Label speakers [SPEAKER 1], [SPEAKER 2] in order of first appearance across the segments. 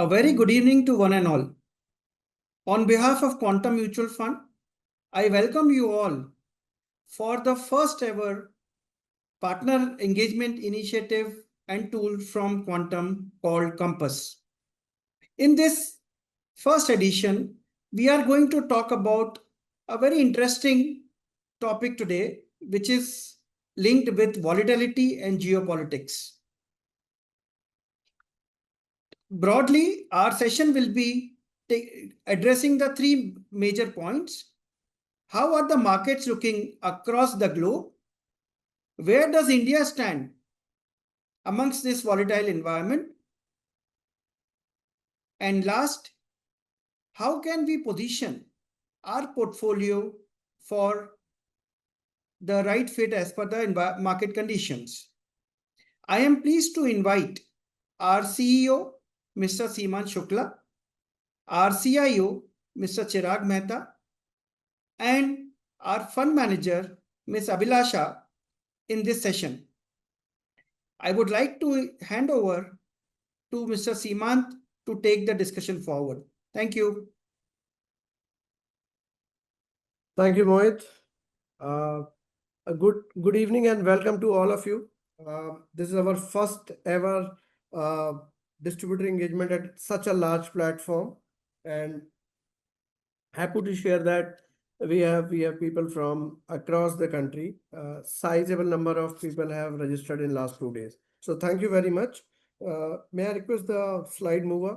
[SPEAKER 1] A very good evening to one and all. On behalf of Quantum Mutual Fund, I welcome you all for the first ever partner engagement initiative and tool from Quantum called Compass. In this first edition, we are going to talk about a very interesting topic today, which is linked with volatility and geopolitics. Broadly, our session will be addressing the three major points. How are the markets looking across the globe? Where does India stand amongst this volatile environment? And last, how can we position our portfolio for the right fit as per the market conditions? I am pleased to invite our CEO, Mr. Seeman Shukla, our CIO, Mr. Chirag Mehta, and our fund manager, Ms. Abhilasha, in this session. I would like to hand over to Mr. Seeman to take the discussion forward. Thank you.
[SPEAKER 2] Thank you, Mohit. A good evening and welcome to all of you. This is our first ever distributor engagement at such a large platform, and happy to share that we have people from across the country. Sizable number of people have registered in last 2 days. So thank you very much. May I request the slide mover?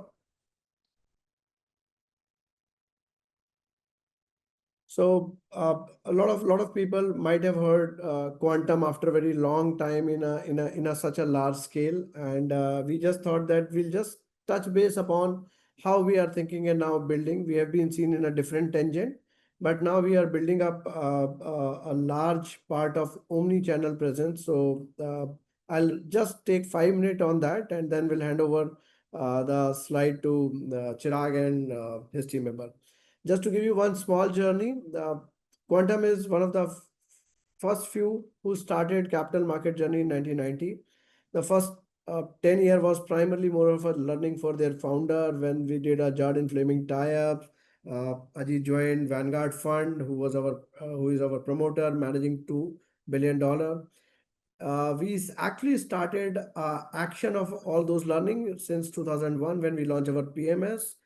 [SPEAKER 2] So a lot of people might have heard quantum after a very long time in a such a large scale, and we just thought that we'll just touch base upon how we are thinking and now building. We have been seen in a different tangent, but now we are building up a large part of omni-channel presence. So I'll just take 5 minutes on that, and then we'll hand over the slide to Chirag and his team member. Just to give you one small journey, Quantum is one of the first few who started capital market journey in 1990. The first 10 years was primarily more of a learning for their founder when we did a Jardine Fleming tie-up. Ajit joined Vanguard Fund, who is our promoter, managing $2 billion. We actually started action of all those learning since 2001 when we launched our PMS.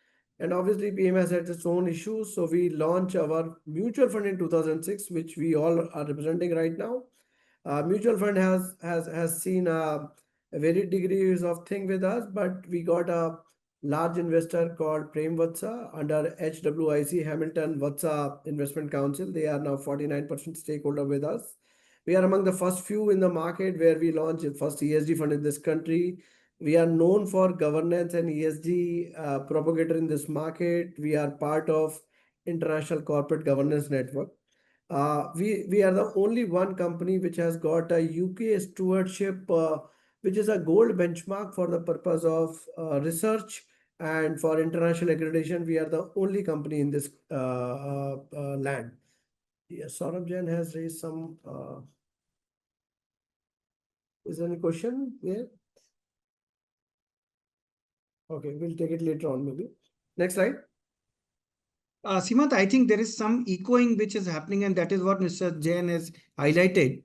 [SPEAKER 2] And obviously PMS had its own issues. So we launched our mutual fund in 2006, which we all are representing right now. Mutual fund has seen a varied degrees of thing with us, but we got a large investor called Prem Vatsa under HWIC Hamilton Vatsa Investment Council. They are now 49% stakeholder with us. We are among the first few in the market where we launched the first ESG fund in this country. We are known for governance and ESG propagator in this market. We are part of International Corporate Governance Network. We are the only one company which has got a UK stewardship, which is a gold benchmark for the purpose of research and for international accreditation. We are the only company in this land. Yes, Saurabh Jain has raised some. Is there any question here? Okay, we'll take it later on maybe. Next slide.
[SPEAKER 1] Seeman, I think there is some echoing which is happening, and that is what Mr. Jain has highlighted.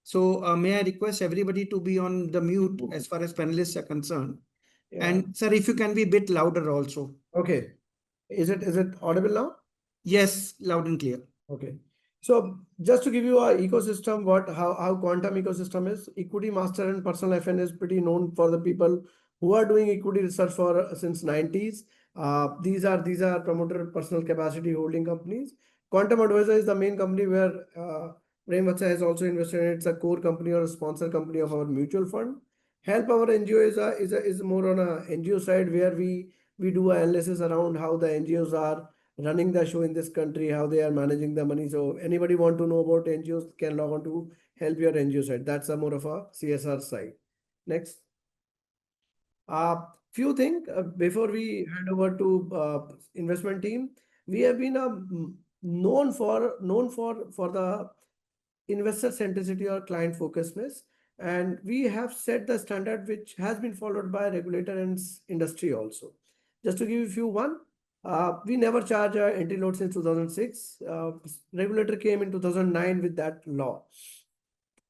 [SPEAKER 1] So may I request everybody to be on the mute as far as panelists are concerned. Yeah. And sir, if you can be a bit louder also.
[SPEAKER 2] Okay. Is it audible now?
[SPEAKER 1] Yes, loud and clear.
[SPEAKER 2] Okay. So just to give you a ecosystem, how quantum ecosystem is, Equity Master and Personal FN is pretty known for the people who are doing equity research for since 90s. These are promoter personal capacity holding companies. Quantum Advisor is the main company where Prem Vatsa has also invested in. It's a core company or a sponsor company of our mutual fund. Help Our NGO is more on a NGO side where we do analysis around how the NGOs are running the show in this country, how they are managing the money. So anybody want to know about NGOs can log on to Help Your NGO side. That's a more of a CSR side. Next. Few things before we hand over to investment team. We have been known for the investor centricity or client focusedness, and we have set the standard which has been followed by regulator and industry also. Just to give you a few one, we never charge a entry load since 2006. Regulator came in 2009 with that law.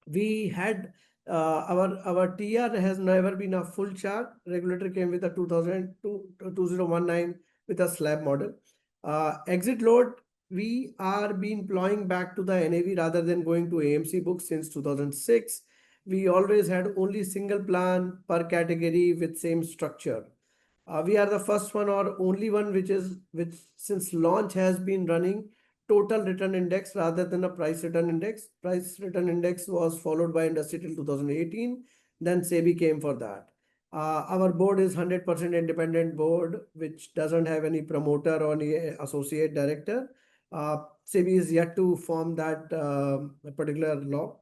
[SPEAKER 2] We had our TR has never been a full charge. Regulator came with a 2019 with a slab model. Exit load, we are been plowing back to the NAV rather than going to AMC books since 2006. We always had only single plan per category with same structure. We are the first one or only one which since launch has been running total return index rather than a price return index. Price return index was followed by industry till 2018. Then SEBI came for that. Our board is 100% independent board, which doesn't have any promoter or any associate director. SEBI is yet to form that particular law.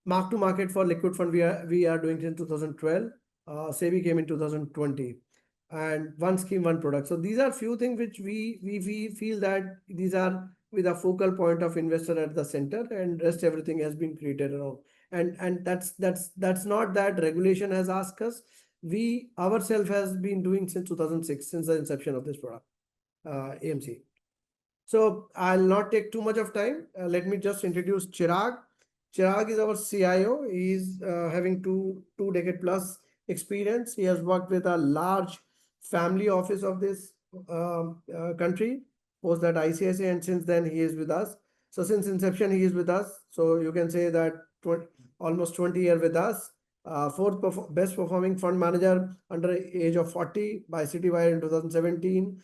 [SPEAKER 2] Mark to market for liquid fund we are doing in 2012. SEBI came in 2020, and one scheme, one product. So these are few things which we feel that these are with a focal point of investor at the center, and rest everything has been created around. And that's not that regulation has asked us. We ourselves has been doing since 2006, since the inception of this product, AMC. So I'll not take too much of time. Let me just introduce Chirag. Chirag is our CIO. He's having two decade plus experience. He has worked with a large family office of this country, post that ICICI, and since then he is with us. So since inception he is with us. So you can say that almost 20 years with us. Fourth best performing fund manager under age of 40 by Citywire in 2017.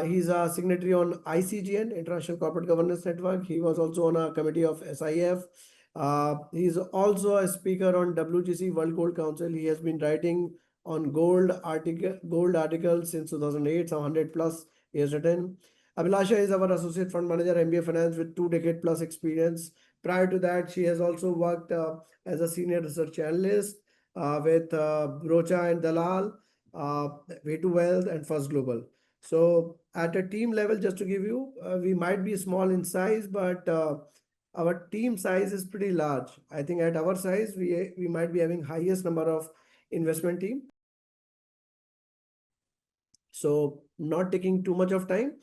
[SPEAKER 2] He's a signatory on ICGN, International Corporate Governance Network. He was also on a committee of SIF. He's also a speaker on WGC World Gold Council. He has been writing on gold articles since 2008, some 100 plus he has written. Abhilasha is our associate fund manager, MBA Finance, with 2 decade plus experience. Prior to that, she has also worked as a senior research analyst with Brocha and Dalal, Way2 Wealth, and First Global. So at a team level, just to give you, we might be small in size, but our team size is pretty large. I think at our size, we might be having highest number of investment team. So not taking too much of time,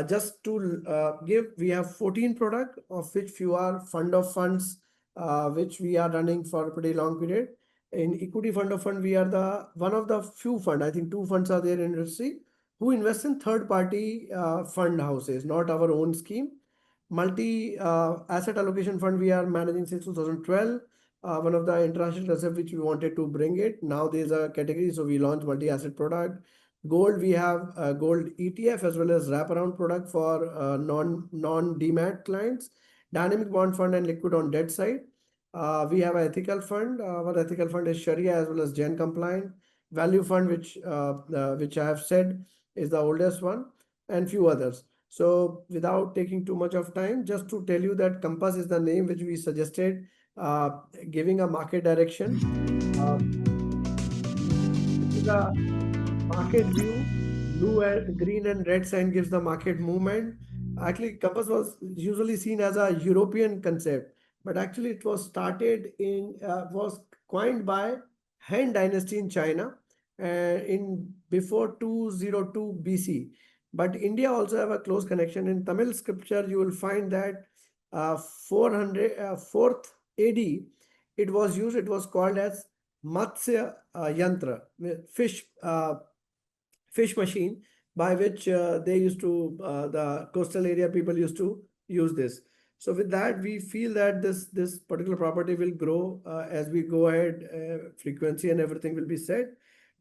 [SPEAKER 2] just to give, we have 14 product, of which few are fund of funds, which we are running for a pretty long period. In equity fund of fund, we are the one of the few fund, I think two funds are there in industry, who invest in third party fund houses, not our own scheme. Multi asset allocation fund we are managing since 2012. One of the international concept which we wanted to bring it. Now there's a category, so we launched multi asset product. Gold, we have gold ETF as well as wraparound product for non demat clients. Dynamic bond fund and liquid on debt side. We have an ethical fund. Our ethical fund is Sharia as well as Gen compliant. Value fund, which I have said is the oldest one, and few others. So without taking too much of time, just to tell you that Compass is the name which we suggested, giving a market direction. This is a market view. Blue and green and red sign gives the market movement. Actually, Compass was usually seen as a European concept, but actually it was coined by Han Dynasty in China in before 202 BC. But India also have a close connection. In Tamil scripture, you will find that 400 4th AD, it was used. It was called as Matsya Yantra, fish machine, by which they used to the coastal area people used to use this. So with that, we feel that this particular property will grow as we go ahead. Frequency and everything will be set.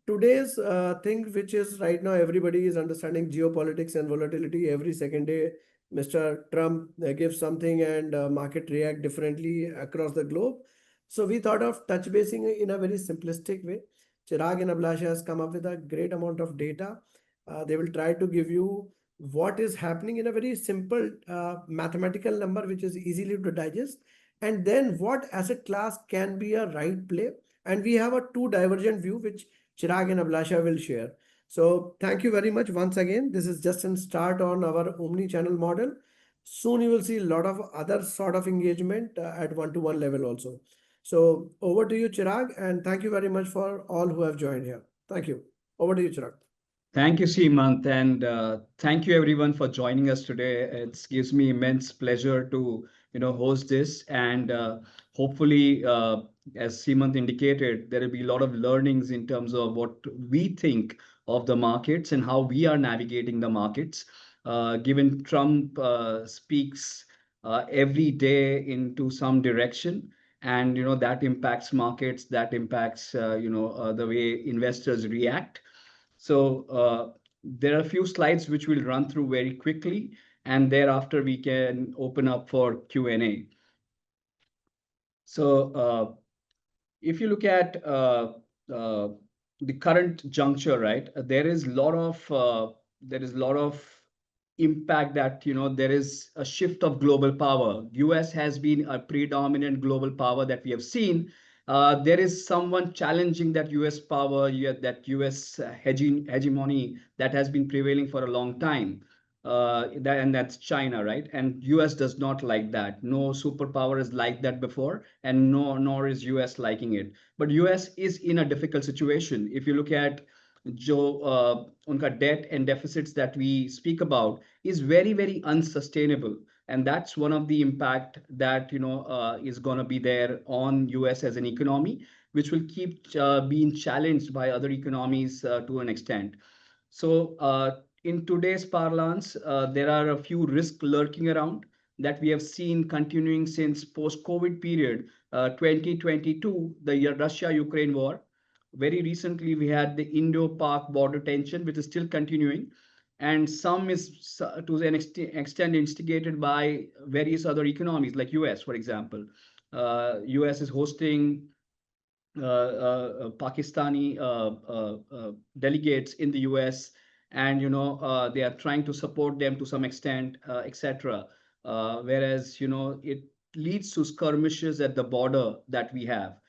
[SPEAKER 2] Today's thing, which is right now, everybody is understanding geopolitics and volatility. Every second day, Mr. Trump gives something and market react differently across the globe. So we thought of touch basing in a very simplistic way. Chirag and Abhilasha has come up with a great amount of data. They will try to give you what is happening in a very simple mathematical number, which is easily to digest, and then what asset class can be a right play. And we have a two divergent view, which Chirag and Abhilasha will share. So thank you very much once again. This is just a start on our omni-channel model. Soon you will see a lot of other sort of engagement at one-to-one level also. So over to you, Chirag, and thank you very much for all who have joined here. Thank you. Over to you, Chirag.
[SPEAKER 3] Thank you, Seemant, and thank you everyone for joining us today. It gives me immense pleasure to host this, and hopefully, as Seemant indicated, there will be a lot of learnings in terms of what we think of the markets and how we are navigating the markets. Given Trump speaks every day into some direction, and that impacts markets, that impacts the way investors react. So there are a few slides which we'll run through very quickly, and thereafter we can open up for Q&A. So if you look at uh, the current juncture, right, there is a lot of impact that there is a shift of global power. US has been a predominant global power that we have seen. There is someone challenging that US power, that US hegemony that has been prevailing for a long time. And that's China, right? And US does not like that. No superpower is like that before, and nor is US liking it. But US is in a difficult situation. If you look at जो उनका debt and deficits that we speak about is very, very unsustainable, and that's one of the impact that is going to be there on US as an economy, which will keep being challenged by other economies to an extent. So, in today's parlance, there are a few risks lurking around that we have seen continuing since post-COVID period, 2022, the Russia-Ukraine war. Very recently, we had the Indo-Pak border tension, which is still continuing, and some is to an extent instigated by various other economies, like US, for example. US is hosting Pakistani delegates in the US, and they are trying to support them to some extent, etc. Whereas it leads to skirmishes at the border that we have.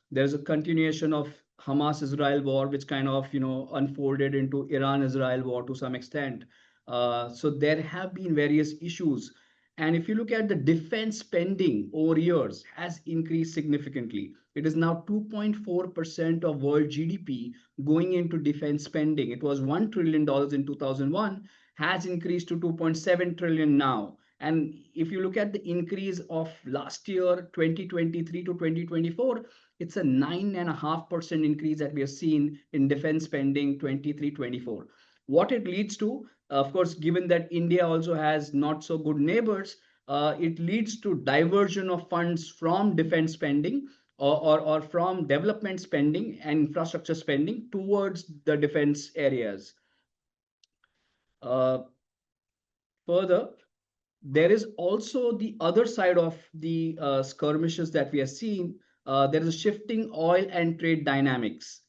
[SPEAKER 3] There's a continuation of Hamas-Israel war, which kind of unfolded into Iran-Israel war to some extent. So there have been various issues, and if you look at the defense spending over years has increased significantly. It is now 2.4% of world GDP going into defense spending. It was $1 trillion in 2001, has increased to 2.7 trillion now. And if you look at the increase of last year, 2023 to 2024, it's a 9.5% increase that we have seen in defense spending 23-24. What it leads to, of course, given that India also has not so good neighbors, it leads to diversion of funds from defense spending, or from development spending and infrastructure spending towards the defense areas. Uh, Further, there is also the other side of the skirmishes that we are seeing. There is a shifting oil and trade dynamics.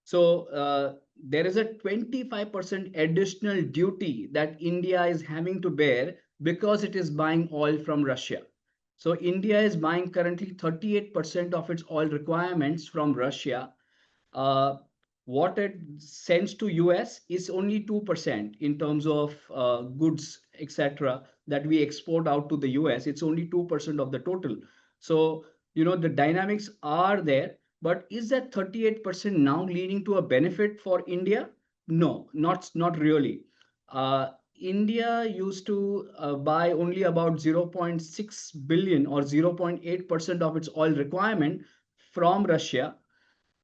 [SPEAKER 3] So there is a 25% additional duty that India is having to bear because it is buying oil from Russia. So India is buying currently 38% of its oil requirements from Russia. uh, what it sends to US is only 2% in terms of goods, etc., that we export out to the US. It's only 2% of the total. So, the dynamics are there, but is that 38% now leading to a benefit for India? No, not really. India used to buy only about 0.6 billion or 0.8% of its oil requirement from Russia.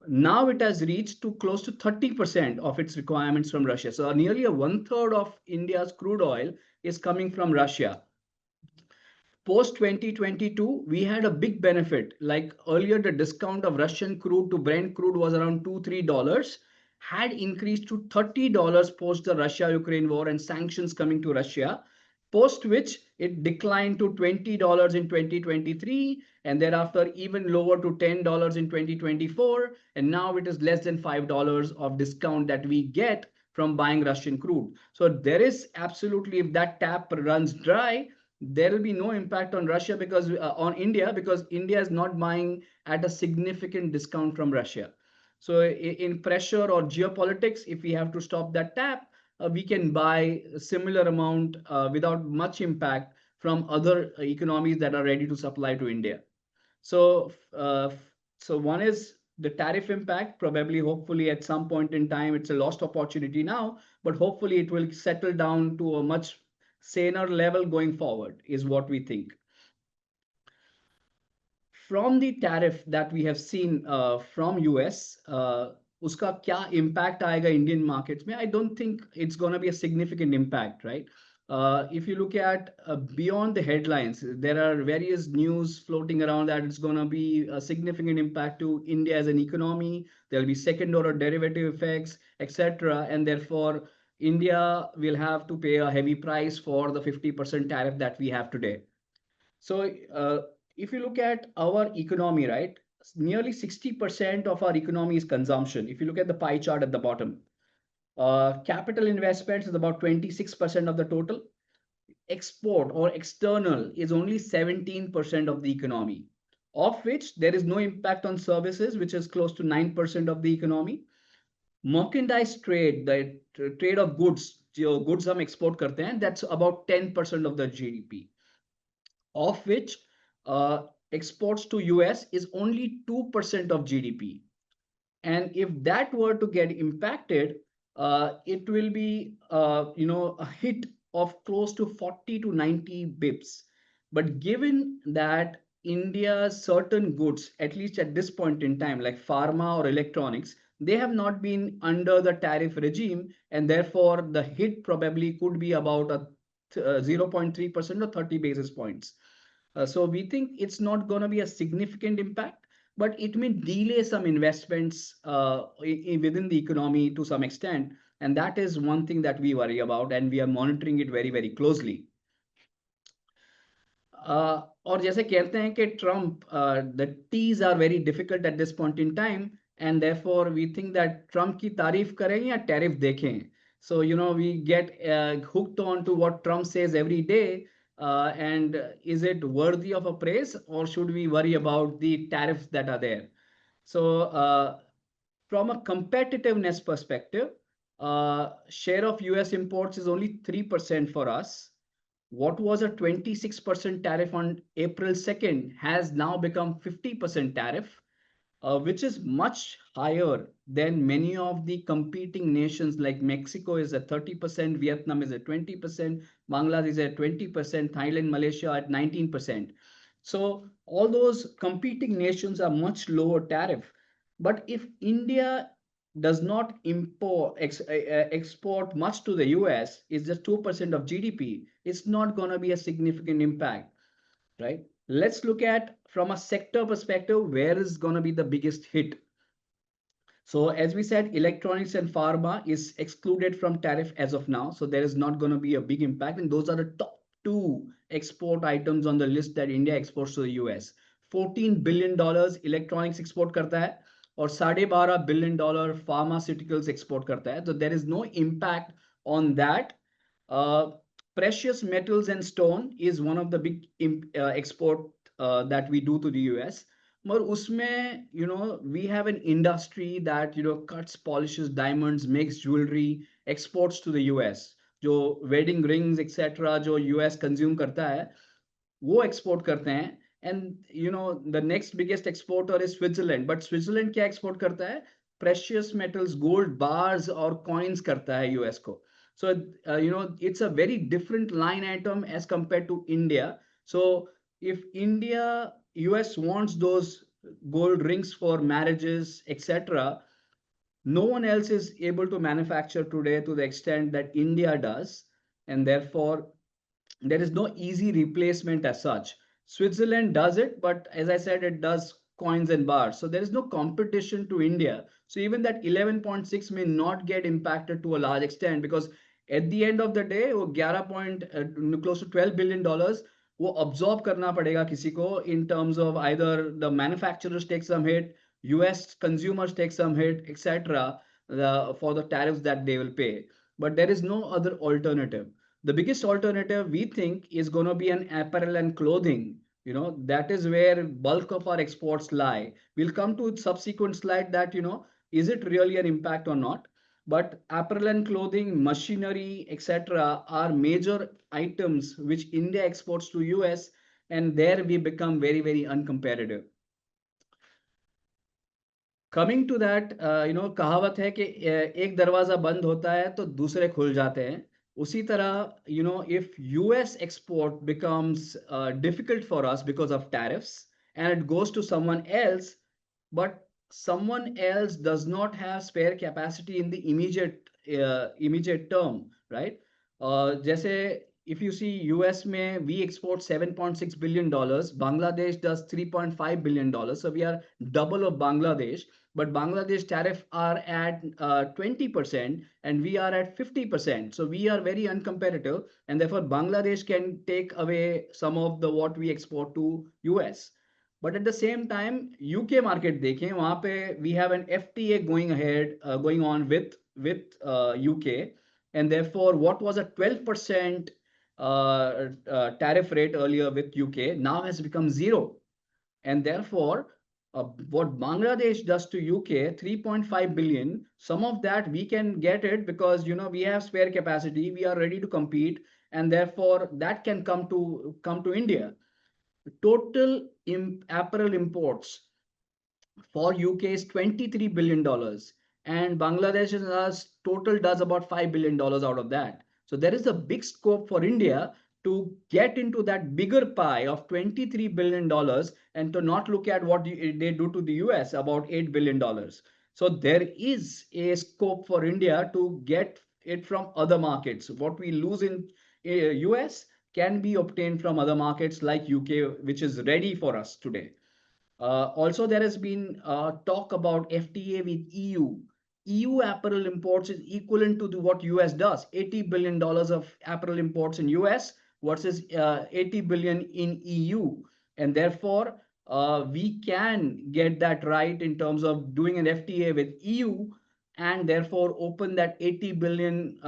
[SPEAKER 3] Now it has reached to close to 30% of its requirements from Russia. So nearly a one third of India's crude oil is coming from Russia. Post 2022, we had a big benefit. Like earlier, the discount of Russian crude to Brent crude was around $2-3, had increased to $30 post the Russia-Ukraine war and sanctions coming to Russia. Post which it declined to $20 in 2023, and thereafter even lower to $10 in 2024, and now it is less than $5 of discount that we get from buying Russian crude. So there is absolutely, if that tap runs dry, there will be no impact on Russia, because on India, because India is not buying at a significant discount from Russia. So in pressure or geopolitics, if we have to stop that tap, we can buy a similar amount without much impact from other economies that are ready to supply to India. So, so one is the tariff impact, probably, hopefully, at some point in time, it's a lost opportunity now, but hopefully it will settle down to a much saner level going forward, is what we think. From the tariff that we have seen from US, uska kya impact aayega Indian markets mein? I don't think it's going to be a significant impact, right? If you look at beyond the headlines, there are various news floating around that it's going to be a significant impact to India as an economy. There'll be second order derivative effects, etc. And therefore, India will have to pay a heavy price for the 50% tariff that we have today. So, if you look at our economy, right, nearly 60% of our economy is consumption. If you look at the pie chart at the bottom, capital investments is about 26% of the total. Export or external is only 17% of the economy, of which there is no impact on services, which is close to 9% of the economy. Merchandise trade, the trade of goods, जो goods हम export करते हैं, that's about 10% of the GDP, of which exports to US is only 2% of GDP. And if that were to get impacted, it will be a hit of close to 40 to 90 bips. But given that India's certain goods, at least at this point in time, like pharma or electronics, they have not been under the tariff regime, and therefore the hit probably could be about a 0.3% or 30 basis points. So we think it's not going to be a significant impact, but it may delay some investments within the economy to some extent. And that is one thing that we worry about, and we are monitoring it very, very closely. और जैसे कहते हैं कि Trump, the T's are very difficult at this point in time, and therefore we think that Trump की तारीफ करें या tariff देखें. So, we get hooked on to what Trump says every day. And is it worthy of a praise, or should we worry about the tariffs that are there? So, from a competitiveness perspective, share of US imports is only 3% for us. What was a 26% tariff on April 2nd has now become 50% tariff, which is much higher than many of the competing nations. Like Mexico is at 30%, Vietnam is at 20%, Bangladesh is at 20%, Thailand, Malaysia at 19%. So all those competing nations are much lower tariff. But if India does not export much to the US, it's just 2% of GDP, it's not going to be a significant impact, right? Let's look at from a sector perspective, where is going to be the biggest hit. So as we said, electronics and pharma is excluded from tariff as of now. So there is not going to be a big impact. And those are the top two export items on the list that India exports to the US. $14 billion electronics export करता है और $12.5 billion pharmaceuticals export करता है. So there is no impact on that. Precious metals and stone is one of the big export that we do to the US. But usme, we have an industry that, cuts, polishes diamonds, makes jewelry, exports to the US. जो wedding rings, etc., जो US consume करता है, वो export करते हैं. And, the next biggest exporter is Switzerland. But Switzerland क्या export करता है? Precious metals, gold bars or coins करता है US को. So, it's a very different line item as compared to India. So if India, US wants those gold rings for marriages, etc., no one else is able to manufacture today to the extent that India does. And therefore, there is no easy replacement as such. Switzerland does it, but as I said, it does coins and bars. So there is no competition to India. So even that 11.6 may not get impacted to a large extent, because at the end of the day, वो 11 point close to $12 billion वो absorb करना पड़ेगा किसी को, in terms of either the manufacturers take some hit, US consumers take some hit, etc., for the tariffs that they will pay. But there is no other alternative. The biggest alternative we think is going to be an apparel and clothing. That is where bulk of our exports lie. We'll come to subsequent slide that, is it really an impact or not? But apparel and clothing, machinery, etc., are major items which India exports to US, and there we become very, very uncompetitive. Coming to that, कहावत है कि एक दरवाजा बंद होता है तो दूसरे खुल जाते हैं। उसी तरह, if US export becomes difficult for us because of tariffs and it goes to someone else, but someone else does not have spare capacity in the immediate term, right? जैसे if you see US में we export 7.6 billion dollars, Bangladesh does 3.5 billion dollars, so we are double of Bangladesh. But Bangladesh tariff are at 20% and we are at 50%, so we are very uncompetitive, and therefore Bangladesh can take away some of the what we export to US. But at the same time, UK market देखें, वहां पे we have an FTA going ahead, going on with UK, and therefore what was a 12% tariff rate earlier with UK now has become zero, and therefore what Bangladesh does to UK, 3.5 billion, some of that we can get it because we have spare capacity, we are ready to compete, and therefore that can come to India. Total apparel imports for UK is $23 billion, and Bangladesh does about $5 billion out of that. So there is a big scope for India to get into that bigger pie of $23 billion and to not look at what they do to the US, about $8 billion. So there is a scope for India to get it from other markets. What we lose in US can be obtained from other markets like UK, which is ready for us today. Also, there has been talk about FTA with EU. EU apparel imports is equivalent to what US does. $80 billion of apparel imports in US versus 80 billion in EU. And therefore, we can get that right in terms of doing an FTA with EU and therefore open that 80 billion,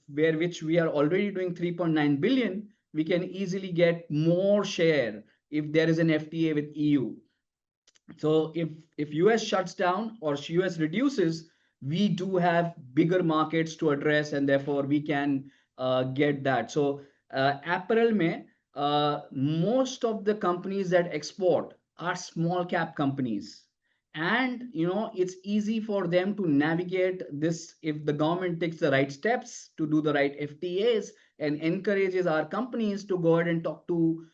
[SPEAKER 3] where which we are already doing 3.9 billion. We can easily get more share if there is an FTA with EU. So if US shuts down or US reduces, we do have bigger markets to address, and therefore we can get that. So apparel mein, most of the companies that export are small cap companies, and it's easy for them to navigate this if the government takes the right steps to do the right FTAs and encourages our companies to go ahead and talk to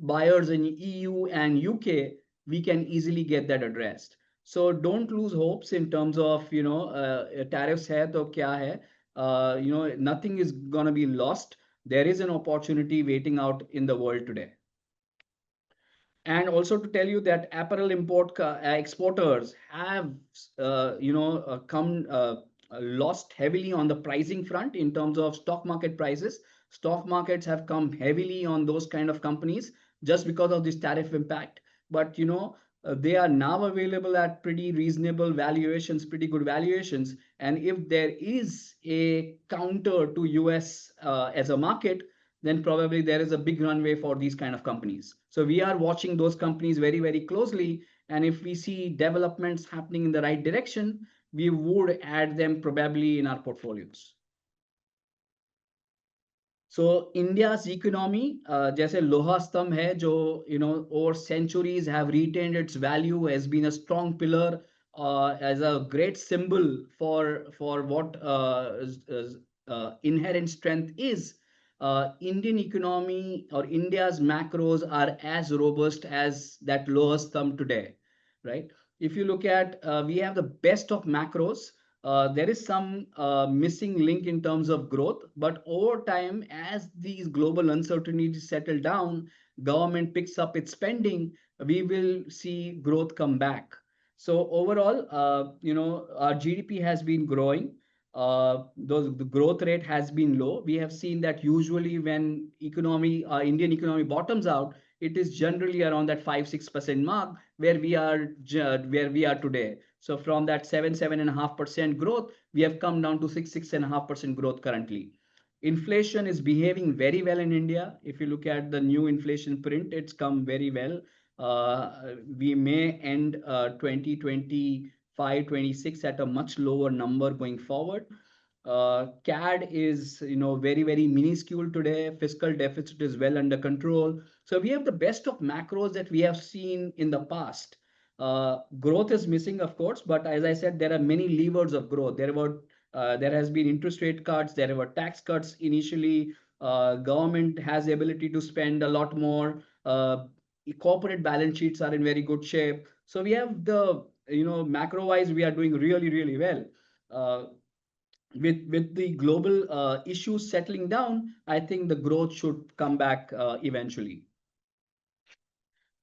[SPEAKER 3] buyers in EU and UK. We can easily get that addressed. So don't lose hopes in terms of tariffs hai to kya hai. Nothing is going to be lost. There is an opportunity waiting out in the world today. And also to tell you that apparel exporters have come lost heavily on the pricing front in terms of stock market prices. Stock markets have come heavily on those kind of companies just because of this tariff impact. But they are now available at pretty reasonable valuations, pretty good valuations. And if there is a counter to US as a market, then probably there is a big runway for these kind of companies. So we are watching those companies very, very closely. And if we see developments happening in the right direction, we would add them probably in our portfolios. So India's economy, जैसे लोहा स्तंभ है जो over centuries have retained its value, has been a strong pillar, as a great symbol for what inherent strength is. Indian economy or India's macros are as robust as that loha stump today, right? If you look at, we have the best of macros. There is some missing link in terms of growth, but over time, as these global uncertainties settle down, government picks up its spending, we will see growth come back. So overall, our GDP has been growing. The growth rate has been low. We have seen that usually when Indian economy bottoms out, it is generally around that 5-6% mark where we are today. So from that 7.5% growth, we have come down to 6.5% growth currently. Inflation is behaving very well in India. If you look at the new inflation print, it's come very well. We may end 2025-26 at a much lower number going forward. CAD is very, very minuscule today. Fiscal deficit is well under control. So we have the best of macros that we have seen in the past. Growth is missing, of course, but as I said, there are many levers of growth. There has been interest rate cuts, there were tax cuts initially. Government has the ability to spend a lot more. Corporate balance sheets are in very good shape. So we have the, macro wise, we are doing really, really well. Uh, with the global issues settling down, I think the growth should come back eventually.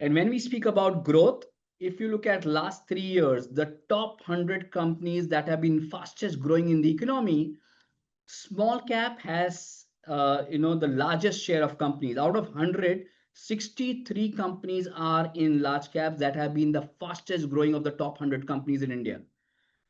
[SPEAKER 3] And when we speak about growth, if you look at last 3 years, the top 100 companies that have been fastest growing in the economy, small cap has the largest share of companies. Out of 100, 63 companies are in large caps that have been the fastest growing of the top 100 companies in India.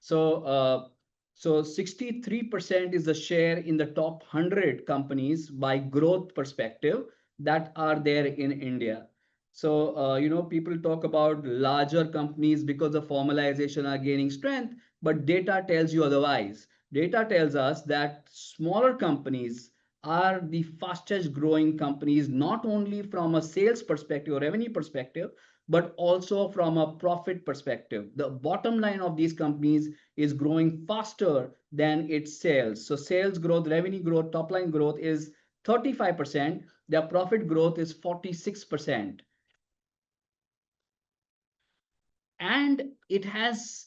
[SPEAKER 3] So, so 63% is the share in the top 100 companies by growth perspective that are there in India. So, people talk about larger companies because of formalization are gaining strength, but data tells you otherwise. Data tells us that smaller companies are the fastest growing companies, not only from a sales perspective or revenue perspective, but also from a profit perspective. The bottom line of these companies is growing faster than its sales. So sales growth, revenue growth, top line growth is 35%. Their profit growth is 46%. And it has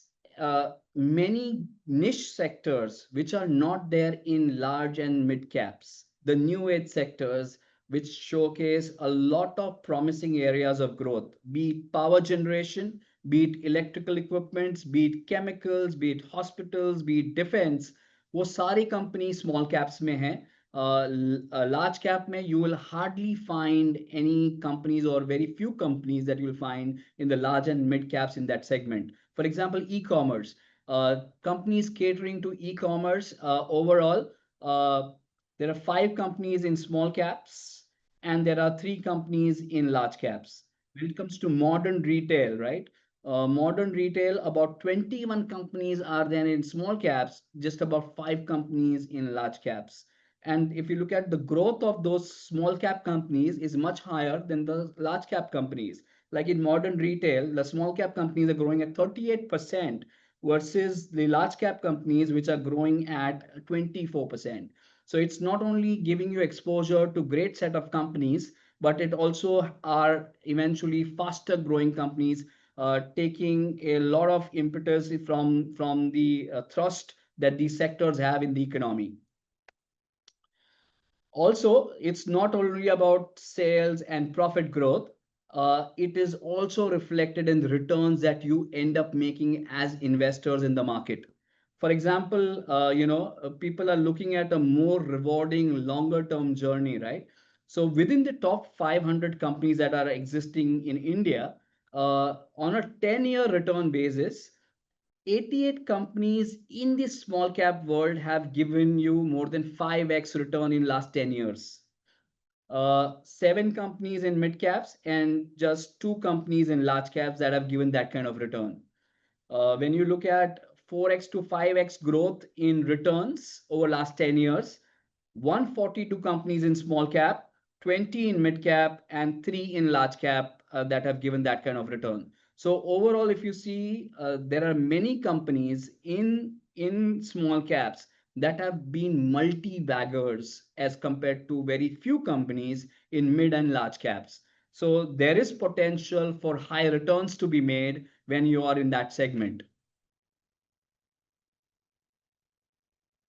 [SPEAKER 3] many niche sectors which are not there in large and mid caps. The new age sectors which showcase a lot of promising areas of growth, be it power generation, be it electrical equipments, be it chemicals, be it hospitals, be it defense. वो सारी company small caps में हैं. Large cap में you will hardly find any companies or very few companies that you will find in the large and mid caps in that segment. For example, e-commerce. Companies catering to e-commerce overall, there are 5 companies in small caps and there are 3 companies in large caps. When it comes to modern retail, right? Modern retail, about 21 companies are there in small caps, just about 5 companies in large caps. And if you look at the growth of those small cap companies is much higher than the large cap companies. Like in modern retail, the small cap companies are growing at 38% versus the large cap companies, which are growing at 24%. So it's not only giving you exposure to great set of companies, but it also are eventually faster growing companies, taking a lot of impetus from the thrust that these sectors have in the economy. Also, it's not only about sales and profit growth, it is also reflected in the returns that you end up making as investors in the market. For example, people are looking at a more rewarding longer term journey, right? So within the top 500 companies that are existing in India, on a 10-year return basis, 88 companies in the small cap world have given you more than 5x return in last 10 years. 7 companies in mid caps and just 2 companies in large caps that have given that kind of return. When you look at 4x to 5x growth in returns over last 10 years, 142 companies in small cap, 20 in mid cap, and 3 in large cap that have given that kind of return. So overall, if you see, there are many companies in small caps that have been multi-baggers as compared to very few companies in mid and large caps. So there is potential for high returns to be made when you are in that segment.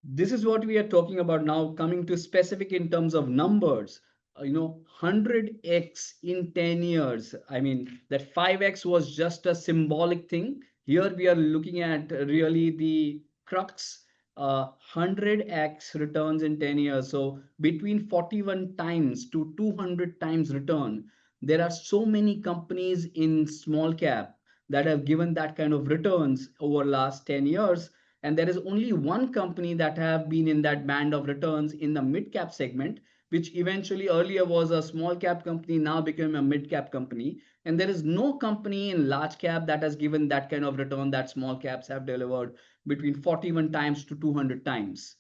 [SPEAKER 3] This is what we are talking about now, coming to specific in terms of numbers. 100x in 10 years. I mean, that 5x was just a symbolic thing. Here we are looking at really the crux. 100x returns in 10 years. So between 41 times to 200 times return, there are so many companies in small cap that have given that kind of returns over last 10 years, and there is only one company that have been in that band of returns in the mid cap segment, which eventually earlier was a small cap company, now became a mid cap company. And there is no company in large cap that has given that kind of return that small caps have delivered between 41 times to 200 times.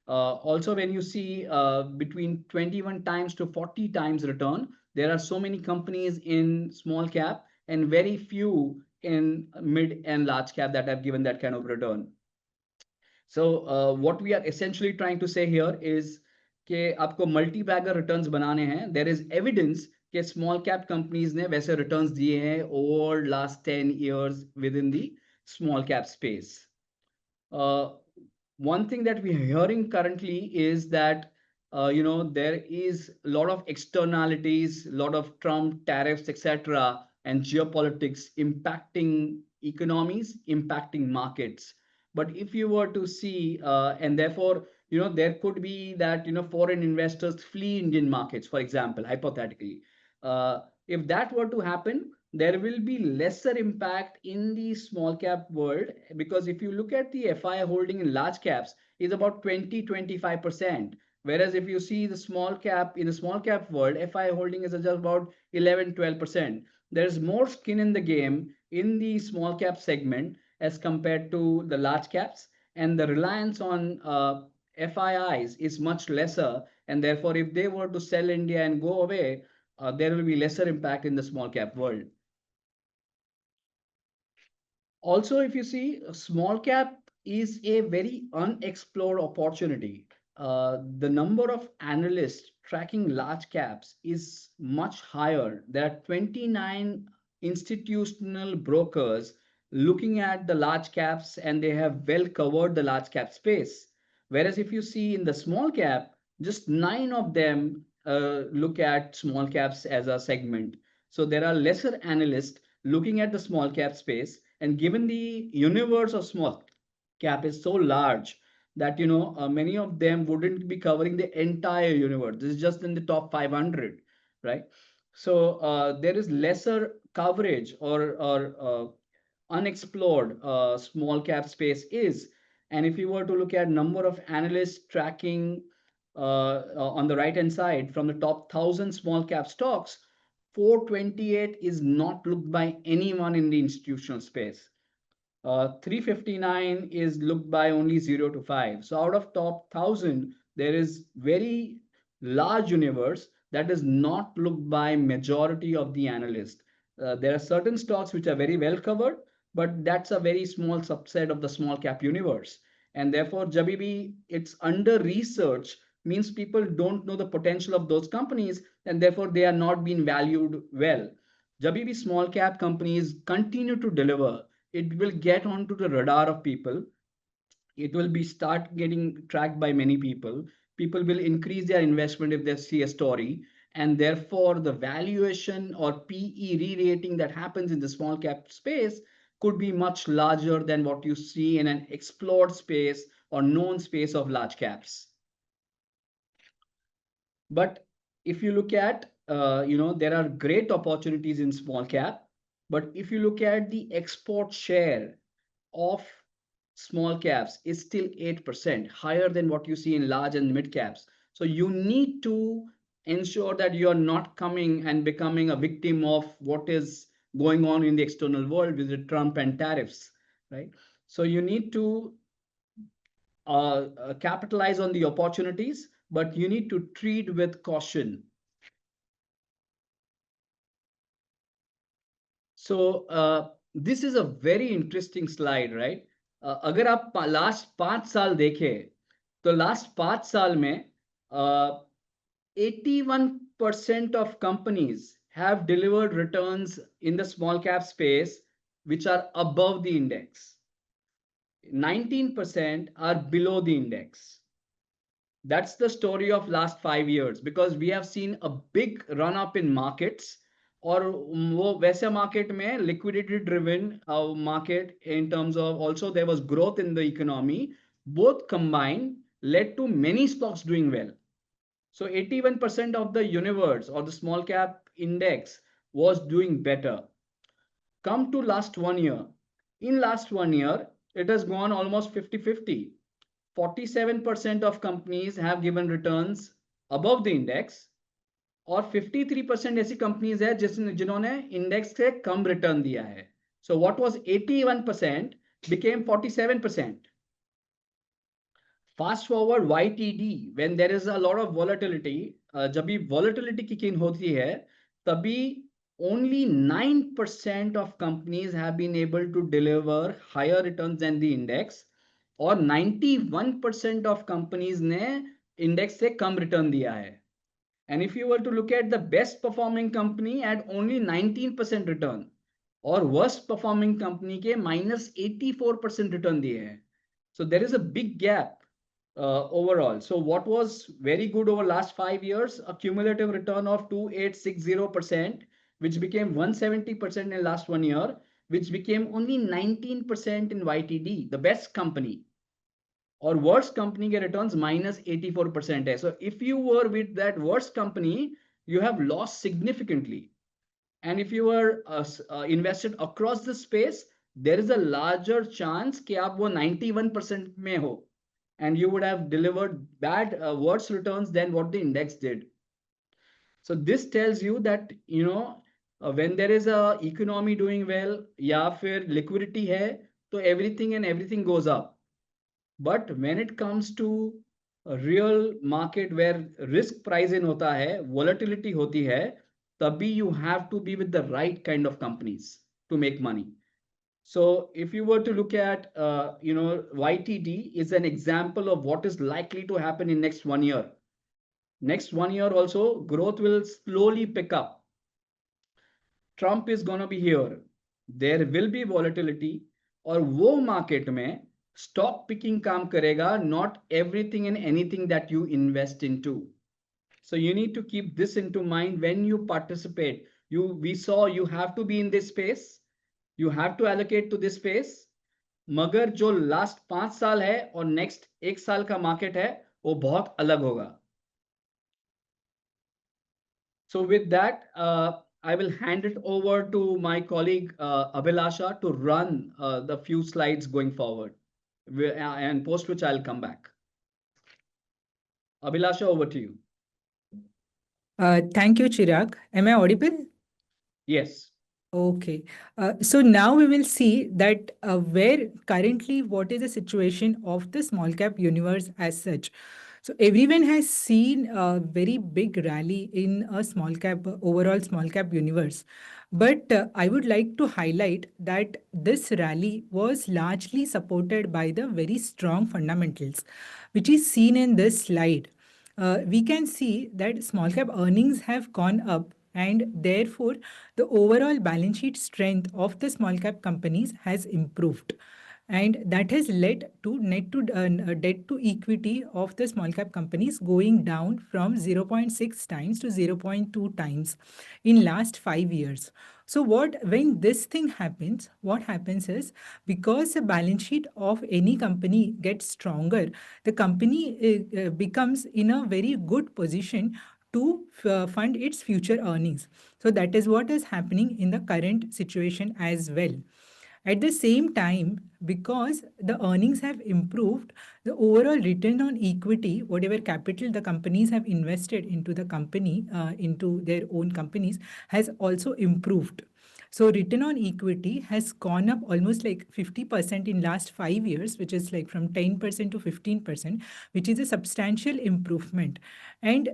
[SPEAKER 3] Also, when you see between 21 times to 40 times return, there are so many companies in small cap and very few in mid and large cap that have given that kind of return. So what we are essentially trying to say here is कि आपको multi bagger returns बनाने हैं. There is evidence कि small cap companies ने वैसे returns दिए हैं over last 10 years within the small cap space. Uh, One thing that we are hearing currently is that there is a lot of externalities, a lot of Trump tariffs, etc., and geopolitics impacting economies, impacting markets. But if you were to see, and therefore, there could be that foreign investors flee Indian markets, for example, hypothetically. If that were to happen, there will be lesser impact in the small cap world, because if you look at the FI holding in large caps is about 20-25%, whereas if you see the small cap in the small cap world, FI holding is just about 11-12%. There's more skin in the game in the small cap segment as compared to the large caps, and the reliance on FIIs is much lesser, and therefore if they were to sell India and go away, there will be lesser impact in the small cap world. Also, if you see, small cap is a very unexplored opportunity. The number of analysts tracking large caps is much higher. There are 29 institutional brokers looking at the large caps, and they have well covered the large cap space. Whereas if you see in the small cap, just 9 of them look at small caps as a segment. So there are lesser analysts looking at the small cap space, and given the universe of small cap is so large that many of them wouldn't be covering the entire universe. This is just in the top 500, right? So there is lesser coverage or unexplored small cap space is. And if you were to look at number of analysts tracking on the right hand side from the top 1,000 small cap stocks, 428 is not looked by anyone in the institutional space. 359 is looked by only 0 to 5. So out of top 1,000, there is very large universe that is not looked by majority of the analysts. There are certain stocks which are very well covered, but that's a very small subset of the small cap universe. And therefore, Jabibi, it's under research means people don't know the potential of those companies, and therefore they are not being valued well. Jabibi small cap companies continue to deliver. It will get onto the radar of people. It will be start getting tracked by many people. People will increase their investment if they see a story, and therefore the valuation or PE re-rating that happens in the small cap space could be much larger than what you see in an explored space or known space of large caps. But if you look at, there are great opportunities in small cap. But if you look at the export share of small caps, is still 8%, higher than what you see in large and mid caps. So you need to ensure that you are not coming and becoming a victim of what is going on in the external world with the Trump and tariffs, right? So you need to capitalize on the opportunities, but you need to treat with caution. So this is a very interesting slide, right? अगर आप last 5 साल देखें तो last 5 साल में 81% of companies have delivered returns in the small cap space which are above the index. 19% are below the index. That's the story of last 5 years, because we have seen a big run up in markets. और वो वैसे market में liquidity driven market, in terms of also there was growth in the economy, both combined led to many stocks doing well. So 81% of the universe or the small cap index was doing better. Come to last 1 year. In last 1 year, it has gone almost 50-50. 47% of companies have given returns above the index, और 53% ऐसी companies है जिन्होंने index से कम return दिया है. So what was 81% became 47%. Fast forward YTD, when there is a lot of volatility, जब भी volatility kick in होती है, तभी only 9% of companies have been able to deliver higher returns than the index, और 91% of companies ने index से कम return दिया है. And if you were to look at the best performing company at only 19% return, और worst performing company के minus 84% return दिए हैं. So there is a big gap overall. So what was very good over last 5 years, a cumulative return of 2860%, which became 170% in last 1 year, which became only 19% in YTD, the best company. Or worst company के returns minus 84% है. So if you were with that worst company, you have lost significantly. And if you were invested across the space, there is a larger chance कि आप वो 91% में हो, and you would have delivered worse returns than what the index did. So this tells you that when there is a economy doing well या फिर liquidity है, तो everything and everything goes up. But when it comes to a real market where risk price in होता है, volatility होती है, तभी you have to be with the right kind of companies to make money. So if you were to look at, YTD is an example of what is likely to happen in next 1 year. Next 1 year also, growth will slowly pick up. Trump is going to be here. There will be volatility. और वो market में stock picking काम करेगा, not everything and anything that you invest into. So you need to keep this into mind when you participate. We saw you have to be in this space. You have to allocate to this space. मगर जो last 5 साल है और next 1 साल का market है, वो बहुत अलग होगा. So with that, I will hand it over to my colleague Abhilasha to run the few slides going forward, and post which I'll come back. Abhilasha, over to you.
[SPEAKER 4] Thank you, Chirag. Am I audible?
[SPEAKER 3] Yes.
[SPEAKER 4] Okay. So now we will see that where currently what is the situation of the small cap universe as such. So everyone has seen a very big rally in a small cap, overall small cap universe. But I would like to highlight that this rally was largely supported by the very strong fundamentals, which is seen in this slide. We can see that small cap earnings have gone up, and therefore the overall balance sheet strength of the small cap companies has improved, and that has led to net to debt to equity of the small cap companies going down from 0.6 times to 0.2 times in last 5 years. So when this thing happens, what happens is, because the balance sheet of any company gets stronger, the company becomes in a very good position to fund its future earnings. So that is what is happening in the current situation as well. At the same time, because the earnings have improved, the overall return on equity, whatever capital the companies have invested into the company, into their own companies, has also improved. So return on equity has gone up almost like 50% in last 5 years, which is like from 10% to 15%, which is a substantial improvement. And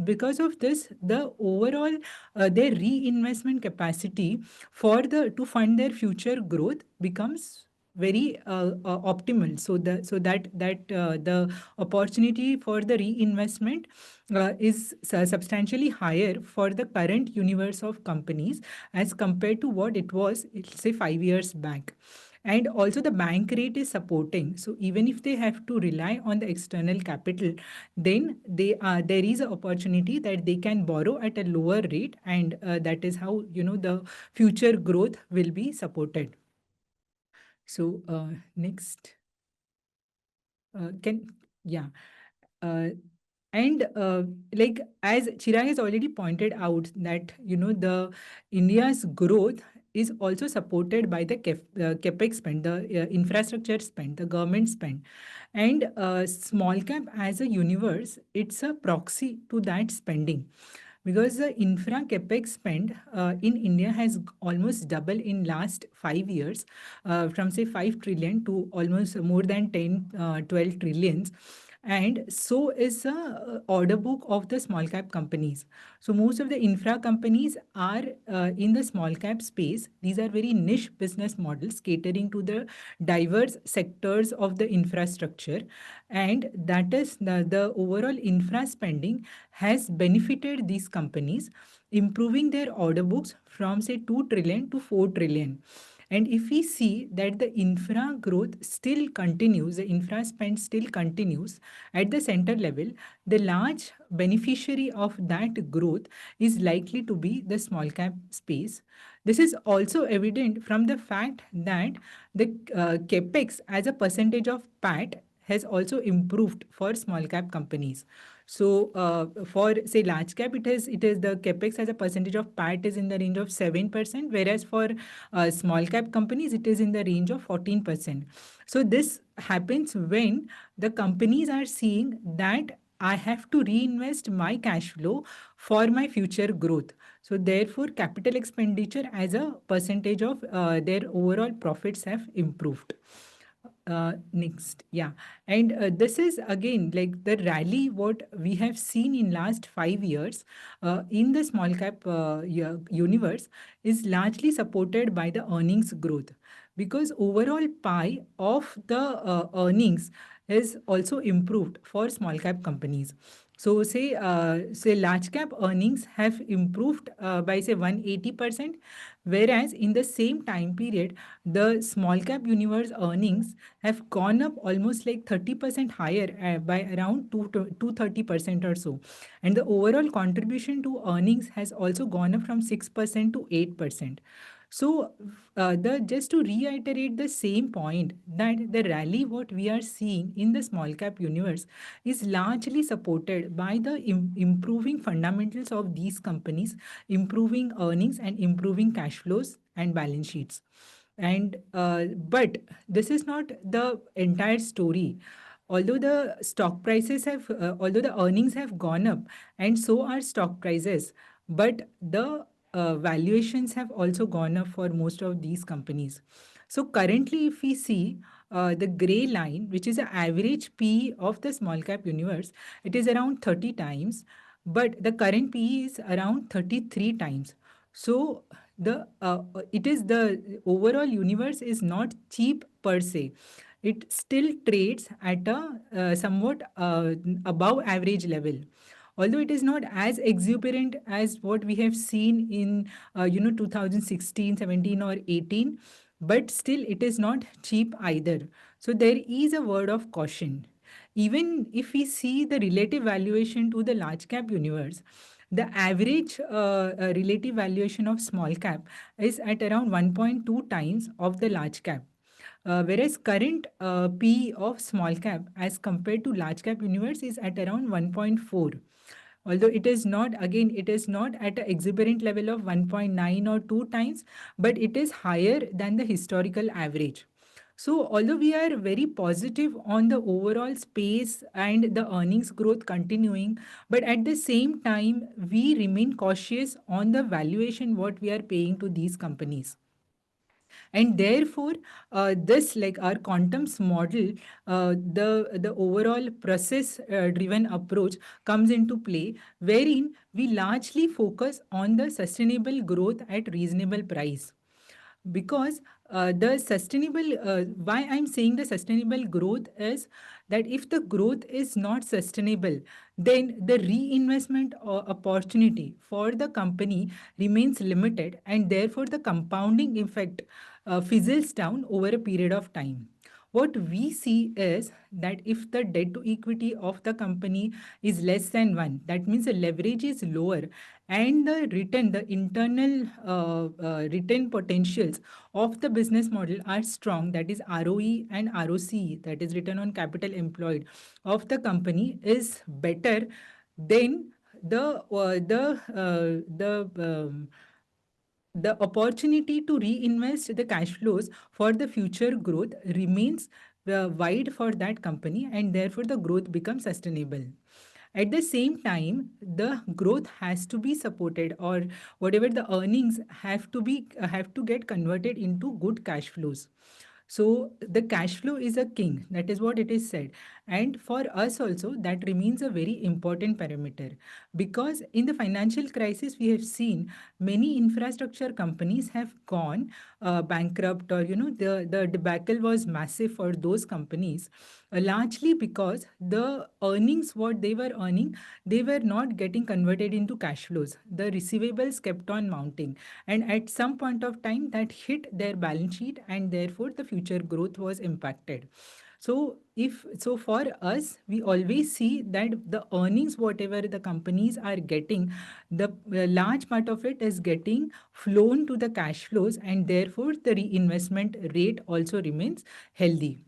[SPEAKER 4] because of this, the overall their reinvestment capacity to fund their future growth becomes very optimal. So the opportunity for the reinvestment is substantially higher for the current universe of companies as compared to what it was, say, 5 years back. And also the bank rate is supporting. So even if they have to rely on the external capital, then there is an opportunity that they can borrow at a lower rate, and that is how the future growth will be supported. So next, uh, and like as Chirag has already pointed out, that the India's growth is also supported by the capex spend, the infrastructure spend, the government spend, and small cap as a universe, it's a proxy to that spending. Because the infra capex spend in India has almost doubled in last 5 years, from say 5 trillion to almost more than 10, 12 trillions. and so is the order book of the small cap companies. So most of the infra companies are in the small cap space. These are very niche business models catering to the diverse sectors of the infrastructure, and that is the overall infra spending has benefited these companies, improving their order books from say 2 trillion to 4 trillion. And if we see that the infra growth still continues, the infra spend still continues at the center level, the large beneficiary of that growth is likely to be the small cap space. This is also evident from the fact that the capex as a percentage of PAT has also improved for small cap companies. So for say large cap, it is the capex as a percentage of PAT is in the range of 7%, whereas for small cap companies it is in the range of 14%. So this happens when the companies are seeing that I have to reinvest my cash flow for my future growth. So therefore, capital expenditure as a percentage of their overall profits have improved. Next, yeah, and this is again like the rally what we have seen in last 5 years in the small cap universe is largely supported by the earnings growth, because overall pie of the earnings is also improved for small cap companies. So say large cap earnings have improved by say 180%, whereas in the same time period the small cap universe earnings have gone up almost like 30% higher by around 230% or so. And the overall contribution to earnings has also gone up from 6% to 8%. So, the just to reiterate the same point that the rally what we are seeing in the small cap universe is largely supported by the improving fundamentals of these companies, improving earnings and improving cash flows and balance sheets. And but this is not the entire story. Although the stock prices have, although the earnings have gone up, and so are stock prices, but the valuations have also gone up for most of these companies. So currently, if we see the gray line, which is the average PE of the small cap universe, it is around 30 times, but the current PE is around 33 times. So the it is the overall universe is not cheap per se. It still trades at a somewhat above average level, although it is not as exuberant as what we have seen in 2016, 17 or 18, but still it is not cheap either. So there is a word of caution. Even if we see the relative valuation to the large cap universe, the average relative valuation of small cap is at around 1.2 times of the large cap. Whereas current P of small cap as compared to large cap universe is at around 1.4. Although it is not, again, it is not at an exuberant level of 1.9 or 2 times, but it is higher than the historical average. So, although we are very positive on the overall space and the earnings growth continuing, but at the same time, we remain cautious on the valuation what we are paying to these companies. And therefore this like our quantum's model, the overall process driven approach comes into play, wherein we largely focus on the sustainable growth at reasonable price. Because the sustainable why I'm saying the sustainable growth is that if the growth is not sustainable, then the reinvestment opportunity for the company remains limited, and therefore the compounding effect fizzles down over a period of time. What we see is that if the debt to equity of the company is less than 1, that means the leverage is lower, and the return, the internal return potentials of the business model are strong, that is ROE and ROCE, that is return on capital employed of the company is better, then the opportunity to reinvest the cash flows for the future growth remains wide for that company, and therefore the growth becomes sustainable. At the same time, the growth has to be supported, or whatever the earnings have to get converted into good cash flows. So the cash flow is a king. That is what it is said. And for us also, that remains a very important parameter, because in the financial crisis, we have seen many infrastructure companies have gone bankrupt, or the debacle was massive for those companies, largely because the earnings what they were earning, they were not getting converted into cash flows. The receivables kept on mounting, and at some point of time that hit their balance sheet, and therefore the future growth was impacted. So for us, we always see that the earnings whatever the companies are getting, the large part of it is getting flown to the cash flows, and therefore the reinvestment rate also remains healthy.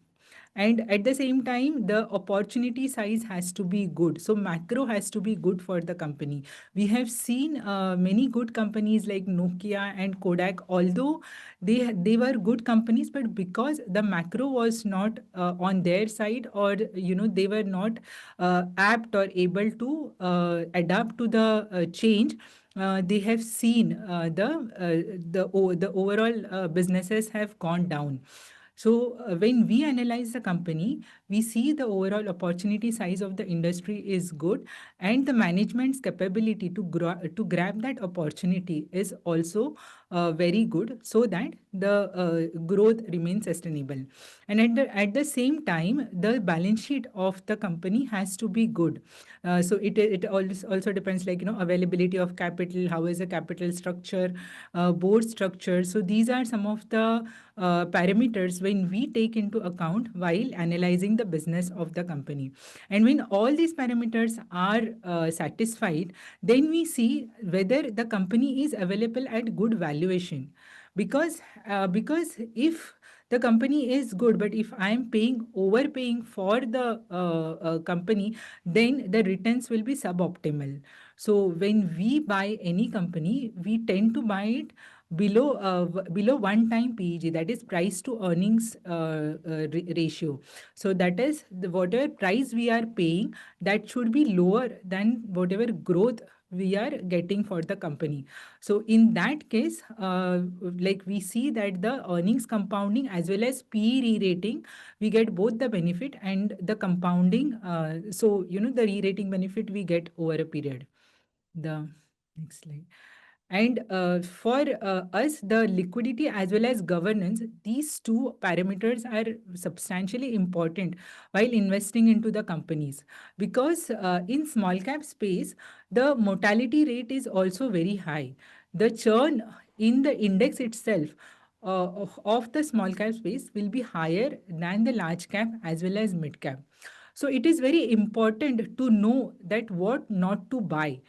[SPEAKER 4] And at the same time, the opportunity size has to be good, so macro has to be good for the company. We have seen many good companies like Nokia and Kodak, although they were good companies, but because the macro was not on their side, or they were not apt or able to adapt to the change, they have seen the overall businesses have gone down. So, when we analyze the company, we see the overall opportunity size of the industry is good, and the management's capability to grab that opportunity is also very good, so that the growth remains sustainable. And at the same time, the balance sheet of the company has to be good. So it also depends, like availability of capital, how is the capital structure, board structure. So these are some of the parameters when we take into account while analyzing the business of the company. And when all these parameters are satisfied, then we see whether the company is available at good valuation. Because if the company is good, but if I am overpaying for the company, then the returns will be suboptimal. So when we buy any company, we tend to buy it below one time PEG, that is price to earnings ratio. So that is whatever price we are paying, that should be lower than whatever growth we are getting for the company. So in that case, like we see that the earnings compounding as well as PE re-rating, we get both the benefit and the compounding. So the re-rating benefit we get over a period. The next slide. And for us, the liquidity as well as governance, these two parameters are substantially important while investing into the companies. Because in small cap space, the mortality rate is also very high. The churn in the index itself of the small cap space will be higher than the large cap as well as mid cap. So it is very important to know that what not to buy,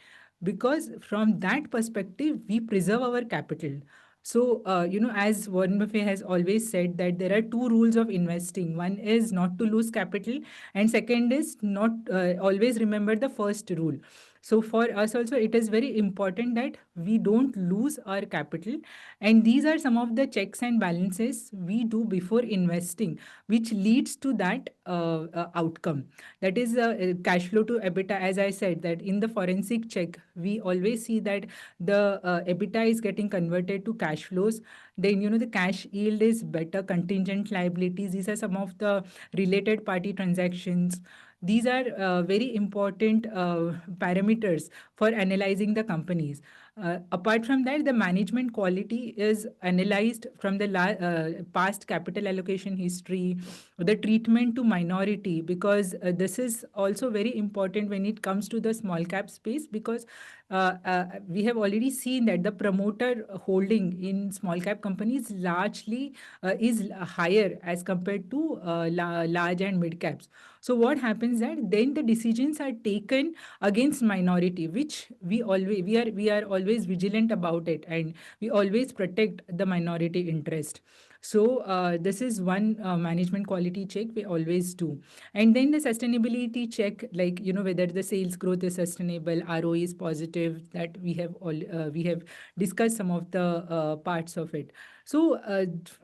[SPEAKER 4] because from that perspective we preserve our capital. So as Warren Buffett has always said, that there are two rules of investing: one is not to lose capital, and second is not always remember the first rule. So for us also, it is very important that we don't lose our capital, and these are some of the checks and balances we do before investing, which leads to that outcome. That is cash flow to EBITDA. As I said, that in the forensic check, we always see that the EBITDA is getting converted to cash flows. Then, the cash yield is better, contingent liabilities. These are some of the related party transactions. These are very important parameters for analyzing the companies. Apart from that, the management quality is analyzed from the past capital allocation history, the treatment to minority, because this is also very important when it comes to the small cap space, because we have already seen that the promoter holding in small cap companies largely is higher as compared to large and mid caps. So what happens that then the decisions are taken against minority, which we are always vigilant about it, and we always protect the minority interest. So this is one management quality check we always do. And then the sustainability check, like whether the sales growth is sustainable, ROE is positive, that we have discussed some of the parts of it. So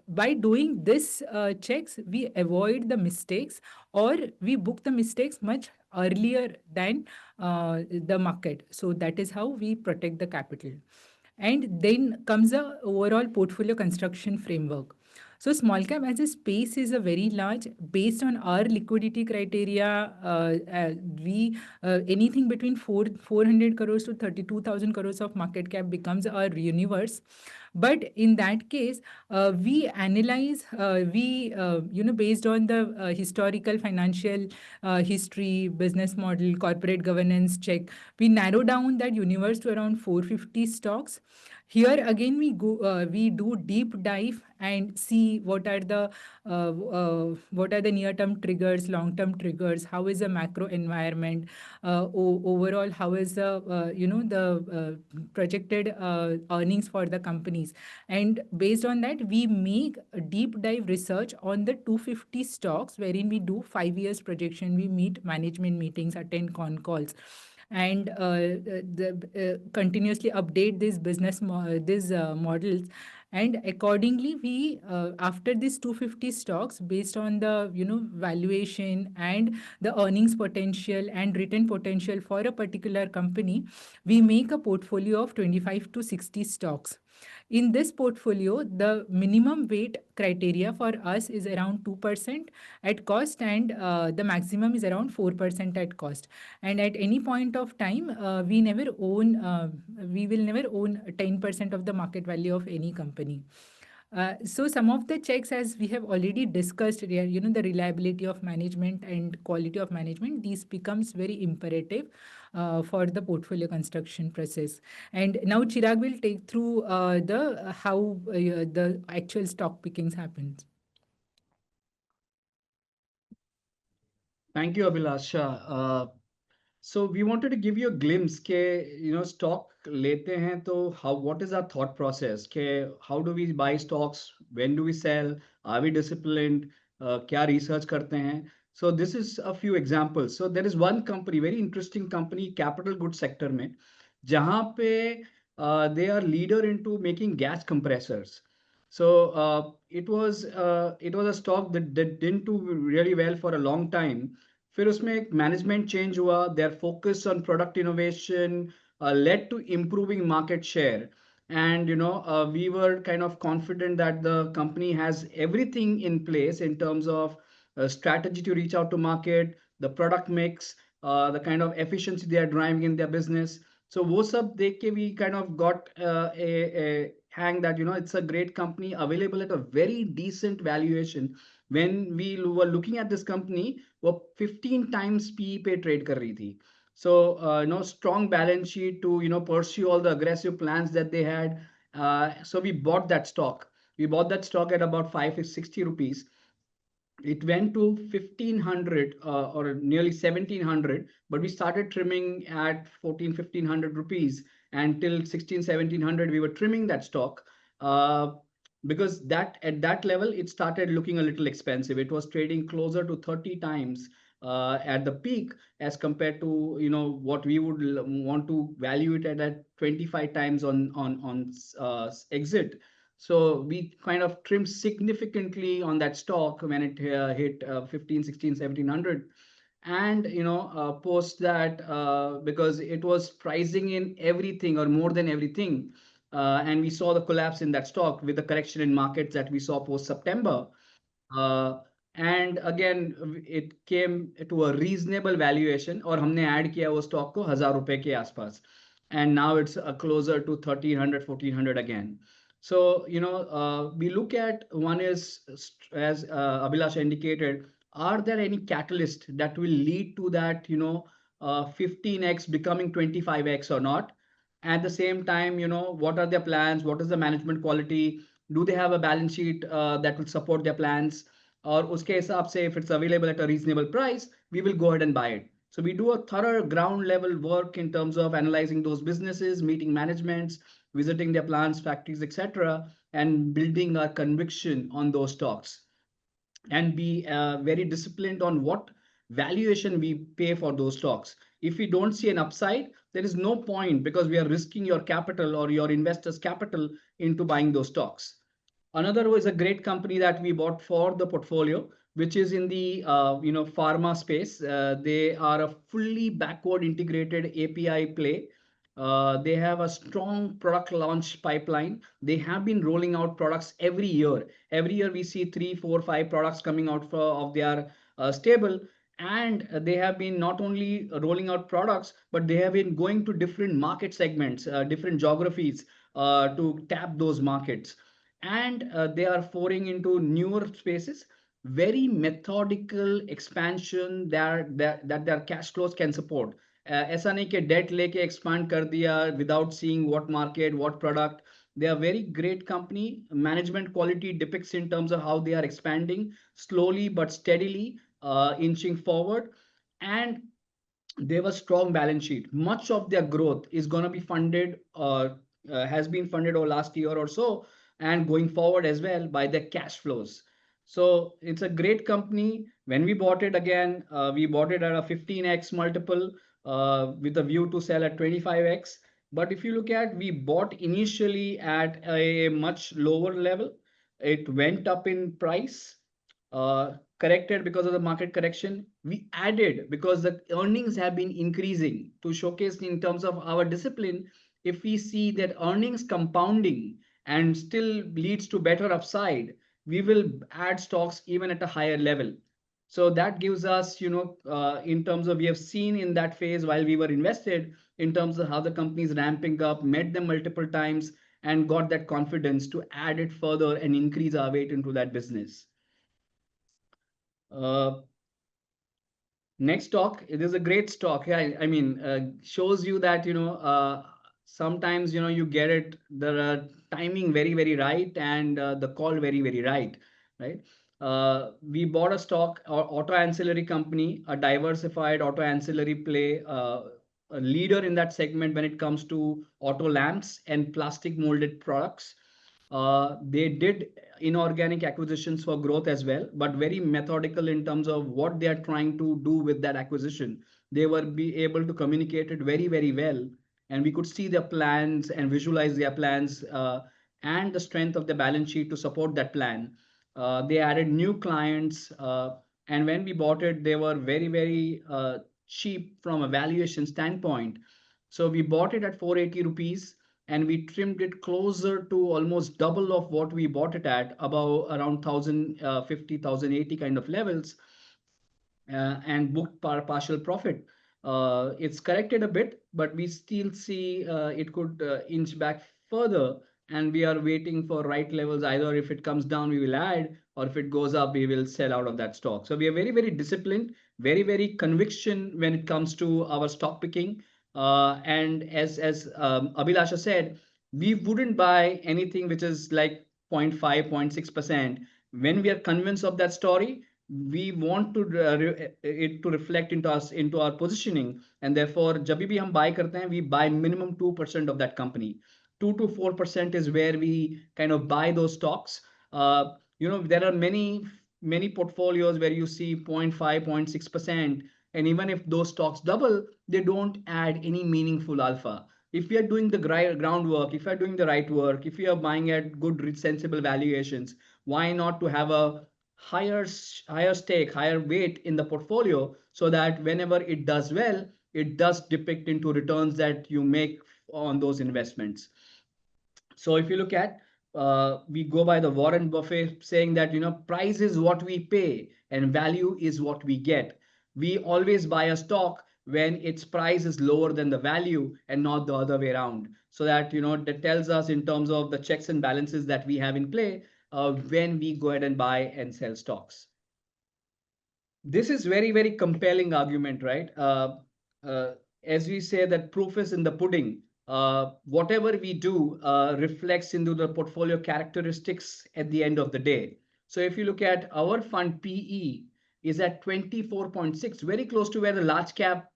[SPEAKER 4] by doing this checks, we avoid the mistakes, or we book the mistakes much earlier than the market. So that is how we protect the capital. And then comes the overall portfolio construction framework. So small cap as a space is a very large. Based on our liquidity criteria, we anything between 400 crores to 32,000 crores of market cap becomes our universe. But in that case, we analyze, based on the historical financial history, business model, corporate governance check, we narrow down that universe to around 450 stocks. Here again, we do deep dive and see what are the near term triggers, long term triggers, how is the macro environment, overall how is the projected earnings for the companies, and based on that we make a deep dive research on the 250 stocks, wherein we do 5 years projection, we meet management meetings, attend con calls, and continuously update these models. And accordingly, we after these 250 stocks, based on the valuation and the earnings potential and return potential for a particular company, we make a portfolio of 25 to 60 stocks. In this portfolio, the minimum weight criteria for us is around 2% at cost, and the maximum is around 4% at cost. And at any point of time, we will never own 10% of the market value of any company. So some of the checks, as we have already discussed here, the reliability of management and quality of management, these becomes very imperative for the portfolio construction process. And now Chirag will take through the how the actual stock pickings happens.
[SPEAKER 3] Thank you, Abhilasha. So we wanted to give you a glimpse के stock लेते हैं तो how what is our thought process के how do we buy stocks, when do we sell, are we disciplined, क्या research करते हैं. So this is a few examples. So there is one company, very interesting company, capital goods sector में, जहाँ पे they are leader into making gas compressors. So it was a stock that didn't do really well for a long time. फिर उसमें एक management change हुआ, their focus on product innovation led to improving market share. And we were kind of confident that the company has everything in place in terms of strategy to reach out to market, the product mix, the kind of efficiency they are driving in their business. So वो सब देख के we kind of got a hang that it's a great company available at a very decent valuation. When we were looking at this company, वो 15 times PE पे trade कर रही थी. So strong balance sheet to pursue all the aggressive plans that they had. So we bought that stock. We bought that stock at about 560 rupees. It went to 1500 or nearly 1700, but we started trimming at 1500 rupees, and till 1700 we were trimming that stock, because that at that level it started looking a little expensive. It was trading closer to 30 times at the peak, as compared to what we would want to value it at 25 times on exit. So we kind of trimmed significantly on that stock when it hit 15, 16, 1700. And post that, because it was pricing in everything or more than everything, and we saw the collapse in that stock with the correction in markets that we saw post September. uh, and again it came to a reasonable valuation, और हमने add किया वो stock को 1000 रुपए के आसपास, and now it's closer to 1300 1400 again. So we look at one is, as Abhilasha indicated, are there any catalyst that will lead to that 15x becoming 25x or not. At the same time, what are their plans, what is the management quality, do they have a balance sheet that will support their plans, or uske hisab se, if it's available at a reasonable price, we will go ahead and buy it. So we do a thorough ground level work in terms of analyzing those businesses, meeting managements, visiting their plants, factories, etc., and building our conviction on those stocks, and be very disciplined on what valuation we pay for those stocks. If we don't see an upside, there is no point, because we are risking your capital or your investors' capital into buying those stocks. Another is a great company that we bought for the portfolio, which is in the pharma space. They are a fully backward integrated API play. They have a strong product launch pipeline. They have been rolling out products every year. Every year we see three, four, five products coming out of their stable. And they have been not only rolling out products, but they have been going to different market segments, different geographies to tap those markets. And they are pouring into newer spaces, very methodical expansion that their cash flows can support. ऐसा नहीं कि date लेके expand कर दिया without seeing what market, what product. They are very great company. Management quality depicts in terms of how they are expanding slowly but steadily, inching forward. And they have a strong balance sheet. Much of their growth is going to be funded, has been funded over last year or so, and going forward as well by their cash flows. So it's a great company. When we bought it again, we bought it at a 15x multiple with a view to sell at 25x. But if you look at, we bought initially at a much lower level. It went up in price, corrected because of the market correction. We added because the earnings have been increasing to showcase in terms of our discipline. If we see that earnings compounding and still leads to better upside, we will add stocks even at a higher level. So that gives us, in terms of, we have seen in that phase while we were invested, in terms of how the company is ramping up, met them multiple times, and got that confidence to add it further and increase our weight into that business. Uh, Next stock, it is a great stock. Yeah, I mean, shows you that, sometimes, you get it, the timing very, very right, and the call very, very right, right? We bought a stock, or auto ancillary company, a diversified auto ancillary play, a leader in that segment when it comes to auto lamps and plastic molded products. They did inorganic acquisitions for growth as well, but very methodical in terms of what they are trying to do with that acquisition. They were be able to communicate it very, very well, and we could see their plans and visualize their plans, and the strength of the balance sheet to support that plan. They added new clients, and when we bought it, they were very, very cheap from a valuation standpoint. So we bought it at 480 rupees, and we trimmed it closer to almost double of what we bought it at, about around 1050, kind of levels, and booked partial profit. It's corrected a bit, but we still see it could inch back further, and we are waiting for right levels. Either if it comes down, we will add, or if it goes up, we will sell out of that stock. So we are very, very disciplined, very, very conviction when it comes to our stock picking. And as Abhilasha said, we wouldn't buy anything which is like 0.5, 0.6%. When we are convinced of that story, we want to it to reflect into our positioning, and therefore जब भी हम buy करते हैं, we buy minimum 2% of that company. 2 to 4% is where we kind of buy those stocks. There are many portfolios where you see 0.5, 0.6%, and even if those stocks double, they don't add any meaningful alpha. If we are doing the groundwork, if we are doing the right work, if we are buying at good, sensible valuations, why not to have a higher stake, higher weight in the portfolio, so that whenever it does well, it does depict into returns that you make on those investments. So if you look at, we go by the Warren Buffett saying that, price is what we pay and value is what we get. We always buy a stock when its price is lower than the value and not the other way around. So that, that tells us in terms of the checks and balances that we have in play when we go ahead and buy and sell stocks. This is very, very compelling argument, right? Uh, as we say that proof is in the pudding. Whatever we do reflects into the portfolio characteristics at the end of the day. So if you look at our fund, PE is at 24.6, very close to where the large cap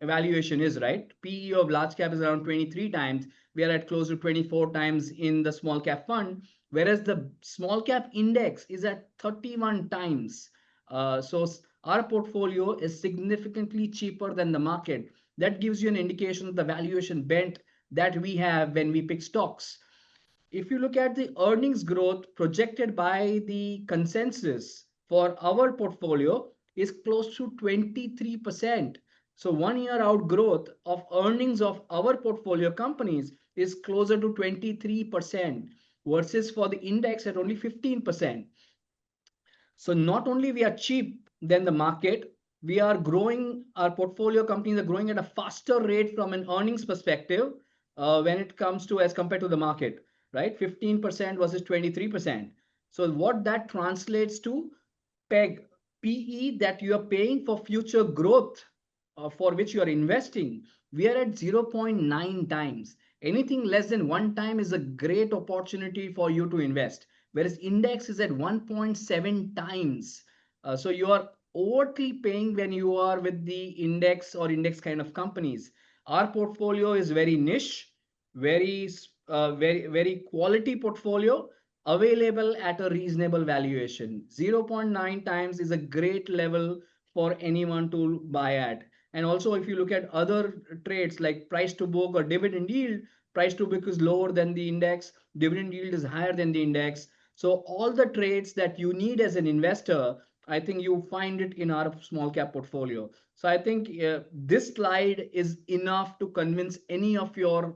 [SPEAKER 3] valuation is, right? PE of large cap is around 23 times. We are at close to 24 times in the small cap fund, whereas the small cap index is at 31 times. So our portfolio is significantly cheaper than the market. That gives you an indication of the valuation bent that we have when we pick stocks. If you look at the earnings growth projected by the consensus for our portfolio is close to 23%. So 1 year out growth of earnings of our portfolio companies is closer to 23% versus for the index at only 15%. So not only we are cheap than the market, we are growing, our portfolio companies are growing at a faster rate from an earnings perspective when it comes to as compared to the market, right? 15% versus 23%. So what that translates to, peg PE that you are paying for future growth for which you are investing, we are at 0.9 times. Anything less than 1 time is a great opportunity for you to invest, whereas index is at 1.7 times. So you are overtly paying when you are with the index or index kind of companies. Our portfolio is very niche, very quality portfolio, available at a reasonable valuation. 0.9 times is a great level for anyone to buy at. And also, if you look at other trades like price to book or dividend yield, price to book is lower than the index, dividend yield is higher than the index. So all the trades that you need as an investor, I think you find it in our small cap portfolio. So I think this slide is enough to convince any of your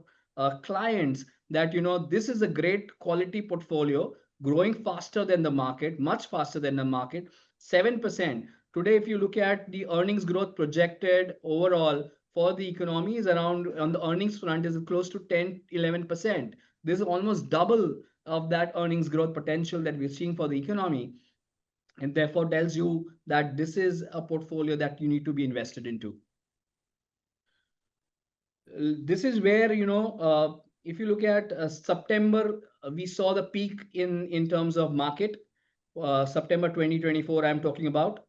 [SPEAKER 3] clients that this is a great quality portfolio, growing faster than the market, much faster than the market, 7%. Today, if you look at the earnings growth projected overall for the economy is around, on the earnings front, is close to 10-11%. This is almost double of that earnings growth potential that we're seeing for the economy, and therefore tells you that this is a portfolio that you need to be invested into. This is where, if you look at September, we saw the peak in terms of market. September 2024, I'm talking about.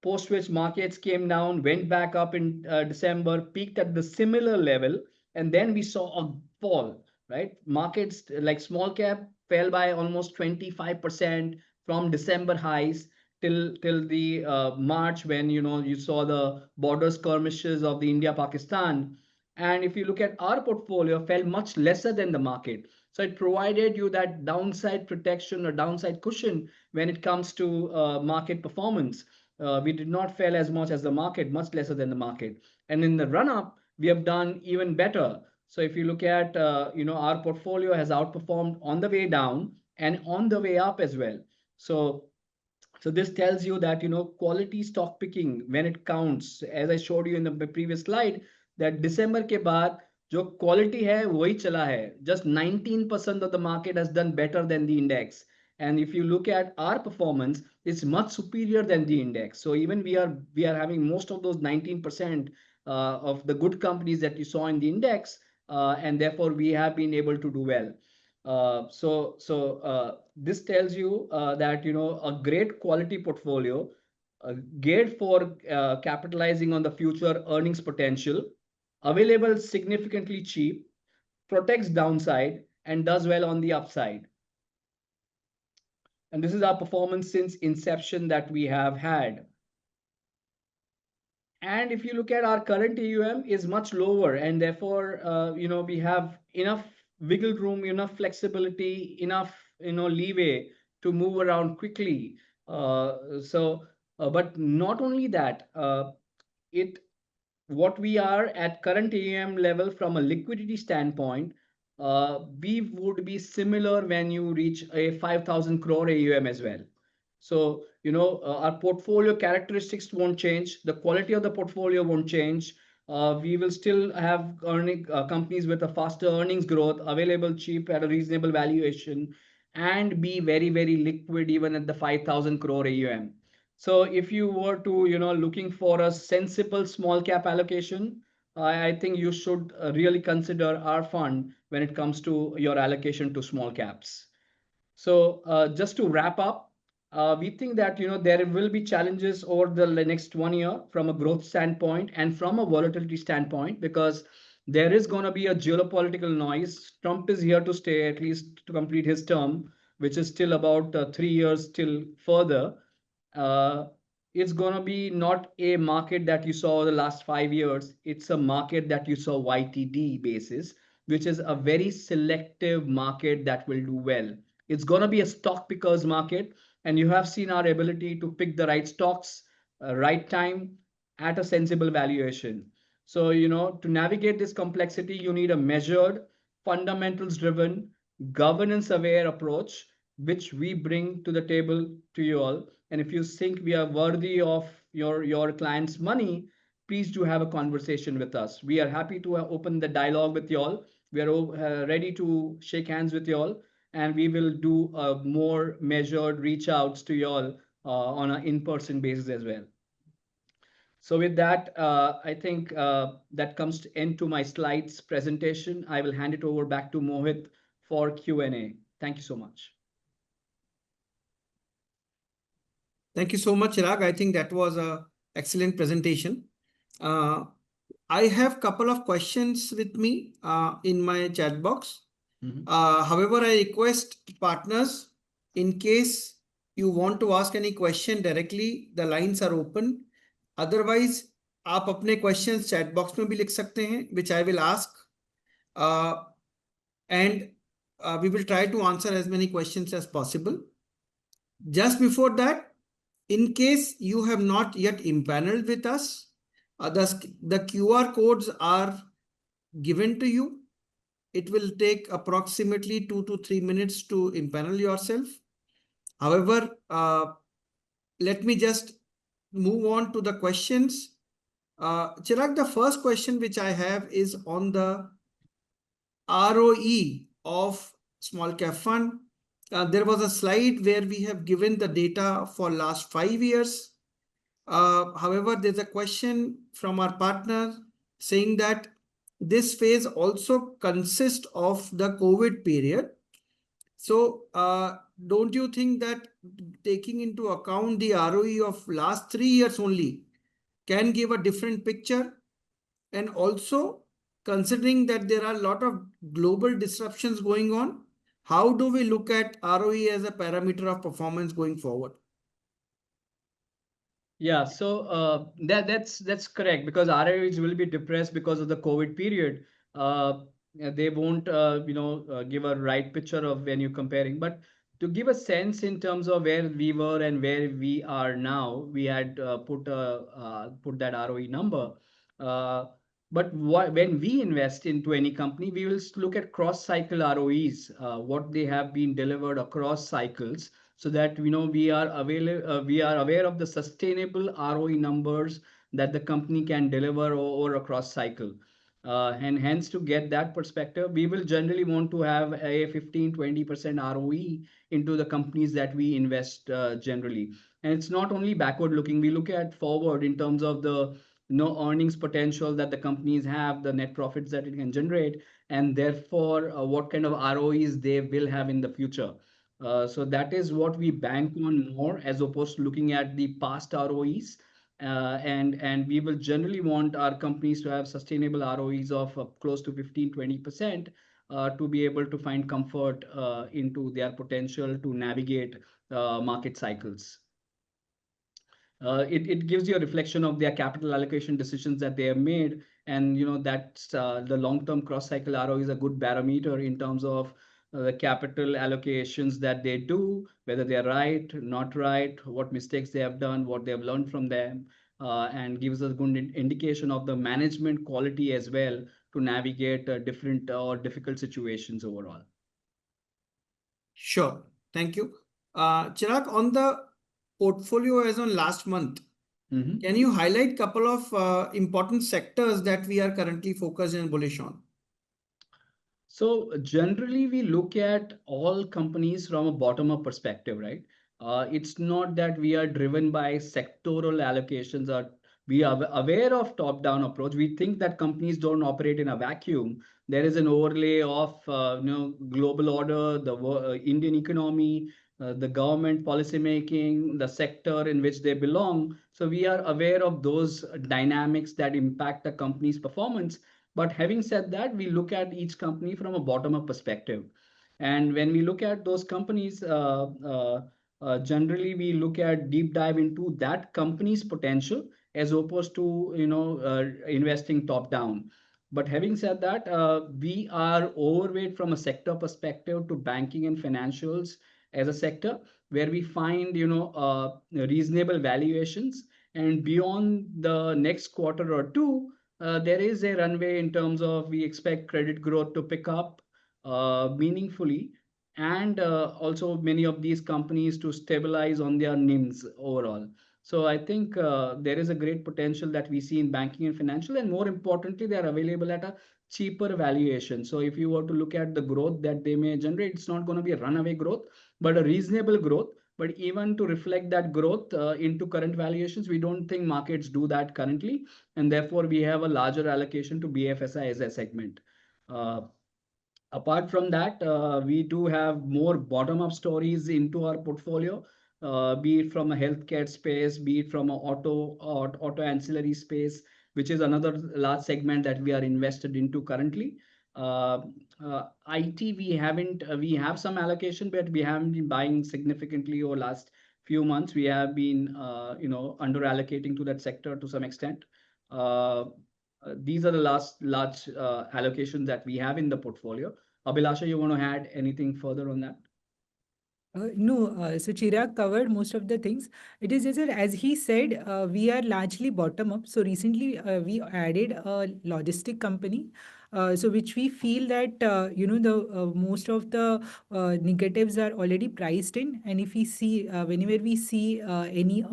[SPEAKER 3] Post which markets came down, went back up in December, peaked at the similar level, and then we saw a fall, right? Markets like small cap fell by almost 25% from December highs till the March, when you saw the border skirmishes of the India-Pakistan. And if you look at our portfolio, fell much lesser than the market. So it provided you that downside protection or downside cushion when it comes to market performance. We did not fail as much as the market, much lesser than the market. And in the run up, we have done even better. So if you look at, our portfolio has outperformed on the way down and on the way up as well. So this tells you that quality stock picking, when it counts, as I showed you in the previous slide, that December के बाद जो quality है वही चला है. Just 19% of the market has done better than the index. And if you look at our performance, it's much superior than the index. So even we are having most of those 19% of the good companies that you saw in the index, and therefore we have been able to do well. This tells you that a great quality portfolio geared for capitalizing on the future earnings potential, available significantly cheap, protects downside, and does well on the upside. And this is our performance since inception that we have had. And if you look at our current AUM is much lower, and therefore we have enough wiggle room, enough flexibility, enough leeway to move around quickly. But not only that, what we are at current AUM level from a liquidity standpoint, we would be similar when you reach a 5,000 crore AUM as well. So, our portfolio characteristics won't change. The quality of the portfolio won't change. We will still have earning companies with a faster earnings growth, available cheap at a reasonable valuation, and be very, very liquid even at the 5,000 crore AUM. So if you were to, looking for a sensible small cap allocation, I think you should really consider our fund when it comes to your allocation to small caps. So just to wrap up, we think that there will be challenges over the next 1 year from a growth standpoint and from a volatility standpoint, because there is going to be a geopolitical noise. Trump is here to stay, at least to complete his term, which is still about 3 years till further. It's going to be not a market that you saw the last 5 years. It's a market that you saw YTD basis, which is a very selective market that will do well. It's going to be a stock pickers market, and you have seen our ability to pick the right stocks, right time, at a sensible valuation. So, to navigate this complexity, you need a measured, fundamentals driven, governance aware approach, which we bring to the table to you all. And if you think we are worthy of your client's money, please do have a conversation with us. We are happy to open the dialogue with you all. We are ready to shake hands with you all, and we will do more measured reach outs to you all on an in-person basis as well. So with that, I think that comes to end to my slides presentation. I will hand it over back to Mohit for Q&A. Thank you so much.
[SPEAKER 1] Thank you so much, Chirag. I think that was a excellent presentation. I have couple of questions with me in my chat box. However, I request partners, in case you want to ask any question directly, the lines are open. Otherwise, आप अपने questions chat box में भी लिख सकते हैं, which I will ask, and we will try to answer as many questions as possible. Just before that, in case you have not yet impaneled with us, the QR codes are given to you. It will take approximately 2 to 3 minutes to impanel yourself. However, let me just move on to the questions. Chirag, the first question which I have is on the ROE of small cap fund. There was a slide where we have given the data for last 5 years. However, there's a question from our partner saying that this phase also consists of the COVID period. So don't you think that taking into account the ROE of last 3 years only can give a different picture? And also, considering that there are a lot of global disruptions going on, how do we look at ROE as a parameter of performance going forward?
[SPEAKER 3] Yeah, so that's correct, because ROEs will be depressed because of the COVID period. They won't give a right picture of when you're comparing. But to give a sense in terms of where we were and where we are now, we had put that ROE number. But when we invest into any company, we will look at cross-cycle ROEs, what they have been delivered across cycles, so that we are aware of the sustainable ROE numbers that the company can deliver over a cross cycle. And hence, to get that perspective, we will generally want to have a 15-20% ROE into the companies that we invest generally. And it's not only backward looking, we look at forward in terms of the earnings potential that the companies have, the net profits that it can generate, and therefore what kind of ROEs they will have in the future. So that is what we bank on more, as opposed to looking at the past ROEs. And we will generally want our companies to have sustainable ROEs of close to 15-20% to be able to find comfort into their potential to navigate market cycles. It gives you a reflection of their capital allocation decisions that they have made, and that's the long-term cross-cycle ROE is a good barometer in terms of the capital allocations that they do, whether they are right, not right, what mistakes they have done, what they have learned from them, and gives us a good indication of the management quality as well to navigate different or difficult situations overall.
[SPEAKER 1] Sure, thank you. Chirag, on the portfolio as on last month, can you highlight couple of important sectors that we are currently focused and bullish on?
[SPEAKER 3] So generally, we look at all companies from a bottom-up perspective, right? It's not that we are driven by sectoral allocations, or we are aware of top-down approach. We think that companies don't operate in a vacuum. There is an overlay of global order, the Indian economy, the government policy making, the sector in which they belong. So we are aware of those dynamics that impact the company's performance. But having said that, we look at each company from a bottom-up perspective. And when we look at those companies, generally we look at deep dive into that company's potential, as opposed to investing top down. But having said that, we are overweight from a sector perspective to banking and financials as a sector, where we find reasonable valuations. And beyond the next quarter or two, there is a runway in terms of we expect credit growth to pick up meaningfully, and also many of these companies to stabilize on their NIMs overall. So I think there is a great potential that we see in banking and financial, and more importantly, they are available at a cheaper valuation. So if you were to look at the growth that they may generate, it's not going to be a runaway growth, but a reasonable growth. But even to reflect that growth into current valuations, we don't think markets do that currently, and therefore we have a larger allocation to BFSI as a segment. Uh, Apart from that, we do have more bottom-up stories into our portfolio, be it from a healthcare space, be it from a auto ancillary space, which is another large segment that we are invested into currently. Uh, IT, we have some allocation, but we haven't been buying significantly over last few months. We have been, under allocating to that sector to some extent. These are the last large allocations that we have in the portfolio. Abhilasha, you want to add anything further on that?
[SPEAKER 4] No, so Chirag covered most of the things. It is just that, as he said, we are largely bottom up. So recently, we added a logistic company, so which we feel that the most of the negatives are already priced in, and if we see whenever we see any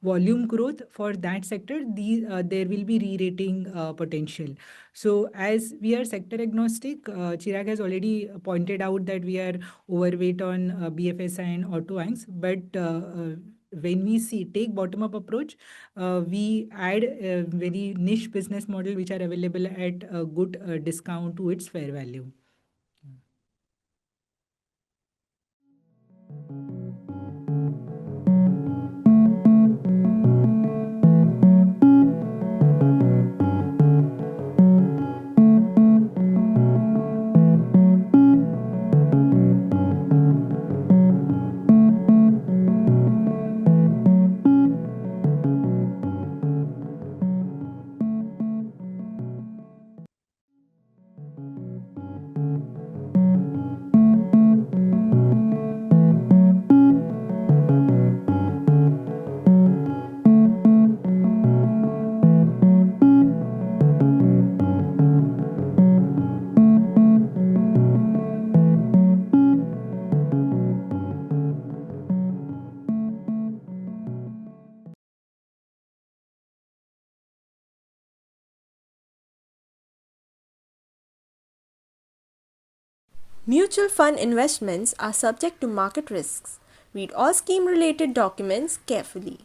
[SPEAKER 4] volume growth for that sector, there will be re-rating potential. So as we are sector agnostic, Chirag has already pointed out that we are overweight on BFSI and auto anchs, but when we take bottom up approach, we add a very niche business model which are available at a good discount to its fair value.
[SPEAKER 5] Mutual fund investments are subject to market risks. Read all scheme related documents carefully.